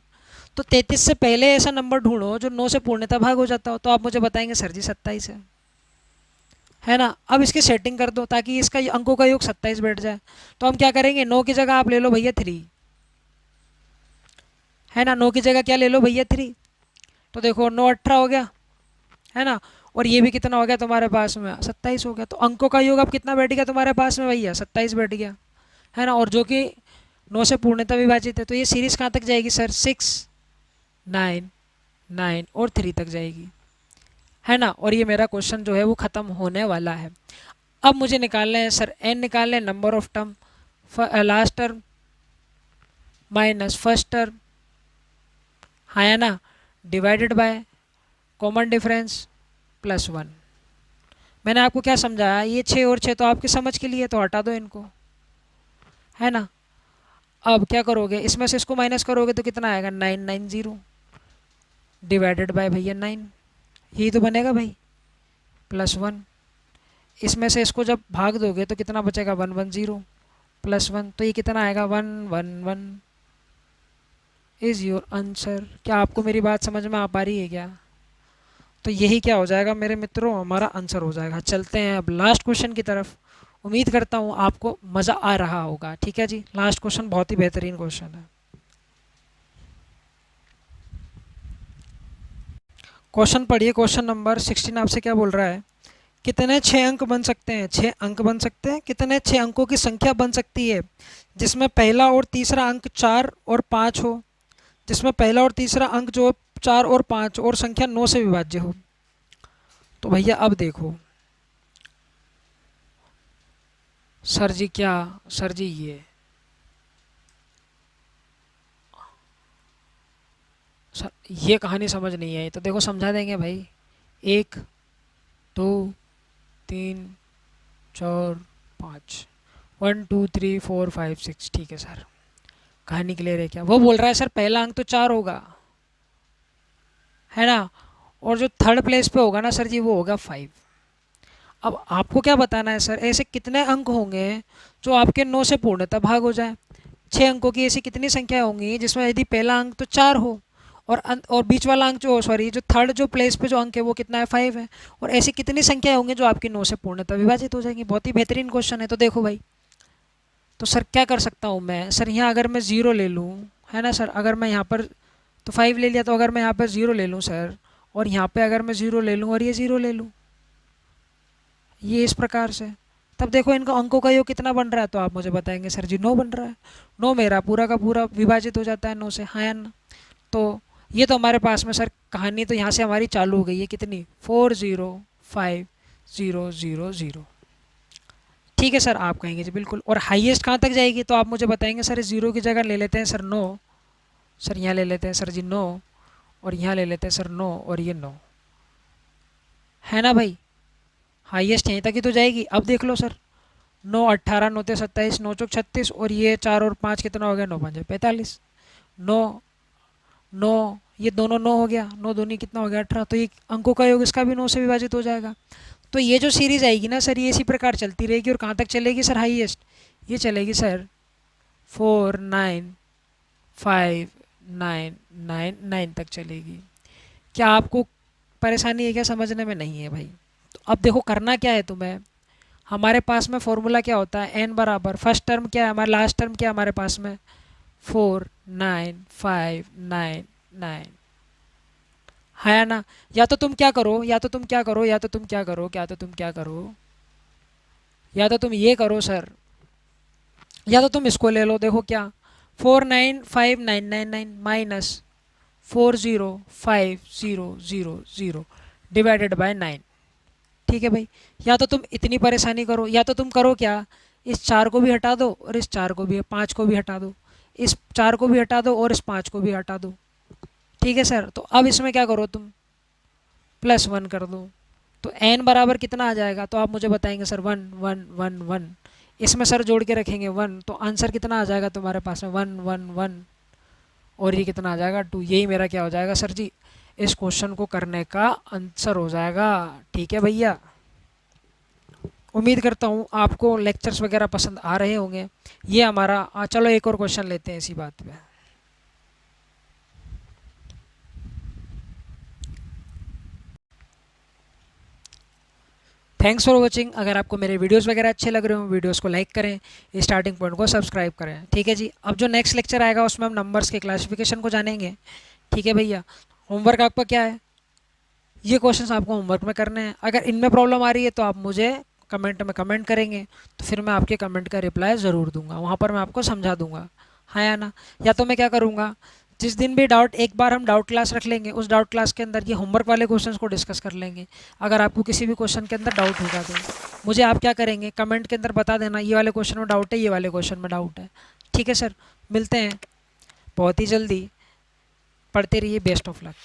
तो 33 से पहले ऐसा नंबर ढूंढो जो 9 से पूर्णतः भाग हो जाता हो, तो आप मुझे बताएंगे सर जी 27 है ना। अब इसकी सेटिंग कर दो ताकि इसका अंकों का योग 27 बैठ जाए। तो हम क्या करेंगे, 9 की जगह आप ले लो भैया 3, है ना, 9 की जगह क्या ले लो भैया 3। तो देखो 9 18 हो गया, है ना, और ये भी कितना हो गया तुम्हारे पास में 27 हो गया। तो अंकों का योग अब कितना बैठ गया तुम्हारे पास में भैया 27 बैठ गया, है ना, और जो कि 9 से पूर्णतः विभाजित है। तो ये सीरीज़ कहाँ तक जाएगी सर 6 9 9 और 3 तक जाएगी, है ना। और ये मेरा क्वेश्चन जो है वो ख़त्म होने वाला है। अब मुझे निकालना है सर एन, निकालना है number of term, last term minus first term, हाँ है ना, डिवाइडेड बाय कॉमन डिफरेंस +1। मैंने आपको क्या समझाया, ये 6 और 6 तो आपकी समझ के लिए, तो हटा दो इनको, है ना। अब क्या करोगे, इसमें से इसको माइनस करोगे तो कितना आएगा 990 डिवाइडेड बाय भैया 9, यही तो बनेगा भाई +1। इसमें से इसको जब भाग दोगे तो कितना बचेगा, 110 प्लस 1, तो ये कितना आएगा, 111 इज़ योर आंसर। क्या आपको मेरी बात समझ में आ पा रही है क्या? तो यही क्या हो जाएगा मेरे मित्रों, हमारा आंसर हो जाएगा। चलते हैं अब लास्ट क्वेश्चन की तरफ। उम्मीद करता हूँ आपको मज़ा आ रहा होगा। ठीक है जी, लास्ट क्वेश्चन बहुत ही बेहतरीन क्वेश्चन है। क्वेश्चन पढ़िए, क्वेश्चन नंबर 16 आपसे क्या बोल रहा है, कितने 6 अंक बन सकते हैं, 6 अंक बन सकते हैं, कितने 6 अंकों की संख्या बन सकती है जिसमें पहला और तीसरा अंक 4 और 5 हो, जिसमें पहला और तीसरा अंक जो 4 और 5 और संख्या 9 से विभाज्य हो। तो भैया अब देखो सर जी, क्या सर जी ये सर ये कहानी समझ नहीं आई, तो देखो समझा देंगे भाई। 1 2 3 4 5, 1 2 3 4 5 6, ठीक है सर, कहानी क्लियर है क्या? वो बोल रहा है सर पहला अंक तो 4 होगा, है ना, और जो थर्ड प्लेस पे होगा ना सर जी वो होगा 5। अब आपको क्या बताना है सर, ऐसे कितने अंक होंगे जो आपके 9 से पूर्णतः भाग हो जाए। 6 अंकों की ऐसी कितनी संख्या होंगी जिसमें यदि पहला अंक तो 4 हो और बीच वाला अंक जो, सॉरी, जो थर्ड जो प्लेस पे जो अंक है वो कितना है, 5 है, और ऐसी कितनी संख्या होंगी जो आपकी 9 से पूर्णतः विभाजित हो जाएंगी। बहुत ही बेहतरीन क्वेश्चन है। तो देखो भाई, तो सर क्या कर सकता हूँ मैं सर, यहाँ अगर मैं ज़ीरो ले लूँ, है ना सर, अगर मैं यहाँ पर तो 5 ले लिया, तो अगर मैं यहाँ पर ज़ीरो ले लूँ सर, और यहाँ पे अगर मैं ज़ीरो ले लूँ और ये ज़ीरो ले लूँ, ये इस प्रकार से, तब देखो इनका अंकों का योग कितना बन रहा है, तो आप मुझे बताएंगे सर जी 9 बन रहा है। 9 मेरा पूरा का पूरा विभाजित हो जाता है 9 से, हाँ या ना? तो ये तो हमारे पास में सर कहानी तो यहाँ से हमारी चालू हो गई है, कितनी, 4 0 5 0 0 0। ठीक है सर, आप कहेंगे जी बिल्कुल, और हाईएस्ट कहाँ तक जाएगी, तो आप मुझे बताएंगे सर, ज़ीरो की जगह ले लेते हैं सर 9, सर यहाँ ले लेते हैं सर जी 9, और यहाँ ले लेते हैं सर 9, और ये 9, है ना भाई, हाईएस्ट यहीं तक ही तो जाएगी। अब देख लो सर, 9 18 9 27 9 चौक 36, और ये 4 और 5 कितना हो गया, 9 5 45, 9 9, ये दोनों 9 हो गया, 9 दूनी कितना हो गया, 18, तो ये अंकों का योग इसका भी 9 से विभाजित हो जाएगा। तो ये जो सीरीज़ आएगी ना सर, ये इसी प्रकार चलती रहेगी, और कहाँ तक चलेगी सर, हाईएस्ट ये चलेगी सर 4 9 5 9 9 9 तक चलेगी। क्या आपको परेशानी है क्या, समझने में नहीं है भाई? तो अब देखो करना क्या है तुम्हें, हमारे पास में फॉर्मूला क्या होता है, एन बराबर फर्स्ट टर्म क्या है हमारा, लास्ट टर्म क्या है हमारे पास में, 4 9 5 9 9, है ना? या तो तुम क्या करो, या तो तुम क्या करो, या तो तुम क्या करो, क्या तो तुम क्या करो, या तो तुम ये करो सर, या तो तुम इसको ले लो, देखो क्या, 4 9 5 9 9 9 माइनस 4 0 5 0 0 0 डिवाइडेड बाय 9। ठीक है भाई, या तो तुम इतनी परेशानी करो, या तो तुम करो क्या, इस 4 को भी हटा दो और इस 4 को भी, 5 को भी हटा दो, इस 4 को भी हटा दो और इस 5 को भी हटा दो। ठीक है सर, तो अब इसमें क्या करो तुम, +1 कर दो, तो n बराबर कितना आ जाएगा, तो आप मुझे बताएंगे सर 1 1 1 1, इसमें सर जोड़ के रखेंगे 1, तो आंसर कितना आ जाएगा तुम्हारे पास में, 1 1 1, और ये कितना आ जाएगा 2। यही मेरा क्या हो जाएगा सर जी, इस क्वेश्चन को करने का आंसर हो जाएगा। ठीक है भैया, उम्मीद करता हूँ आपको लेक्चर्स वगैरह पसंद आ रहे होंगे। ये हमारा चलो एक और क्वेश्चन लेते हैं इसी बात पे। Thanks for watching. अगर आपको मेरे वीडियोस वगैरह अच्छे लग रहे हो, वीडियोस को लाइक करें, स्टार्टिंग पॉइंट को सब्सक्राइब करें। ठीक है जी, अब जो नेक्स्ट लेक्चर आएगा उसमें हम नंबर्स के क्लासिफिकेशन को जानेंगे। ठीक है भैया, होमवर्क आपका क्या है, ये क्वेश्चंस आपको होमवर्क में करने हैं। अगर इनमें प्रॉब्लम आ रही है तो आप मुझे कमेंट में कमेंट करेंगे, तो फिर मैं आपके कमेंट का रिप्लाई ज़रूर दूंगा, वहाँ पर मैं आपको समझा दूंगा, हाँ या ना? या तो मैं क्या करूँगा, जिस दिन भी डाउट, एक बार हम डाउट क्लास रख लेंगे, उस डाउट क्लास के अंदर ये होमवर्क वाले क्वेश्चंस को डिस्कस कर लेंगे। अगर आपको किसी भी क्वेश्चन के अंदर डाउट होगा तो मुझे आप क्या करेंगे, कमेंट के अंदर बता देना, ये वाले क्वेश्चन में डाउट है, ये वाले क्वेश्चन में डाउट है। ठीक है सर, मिलते हैं बहुत ही जल्दी, पढ़ते रहिए, बेस्ट ऑफ लक।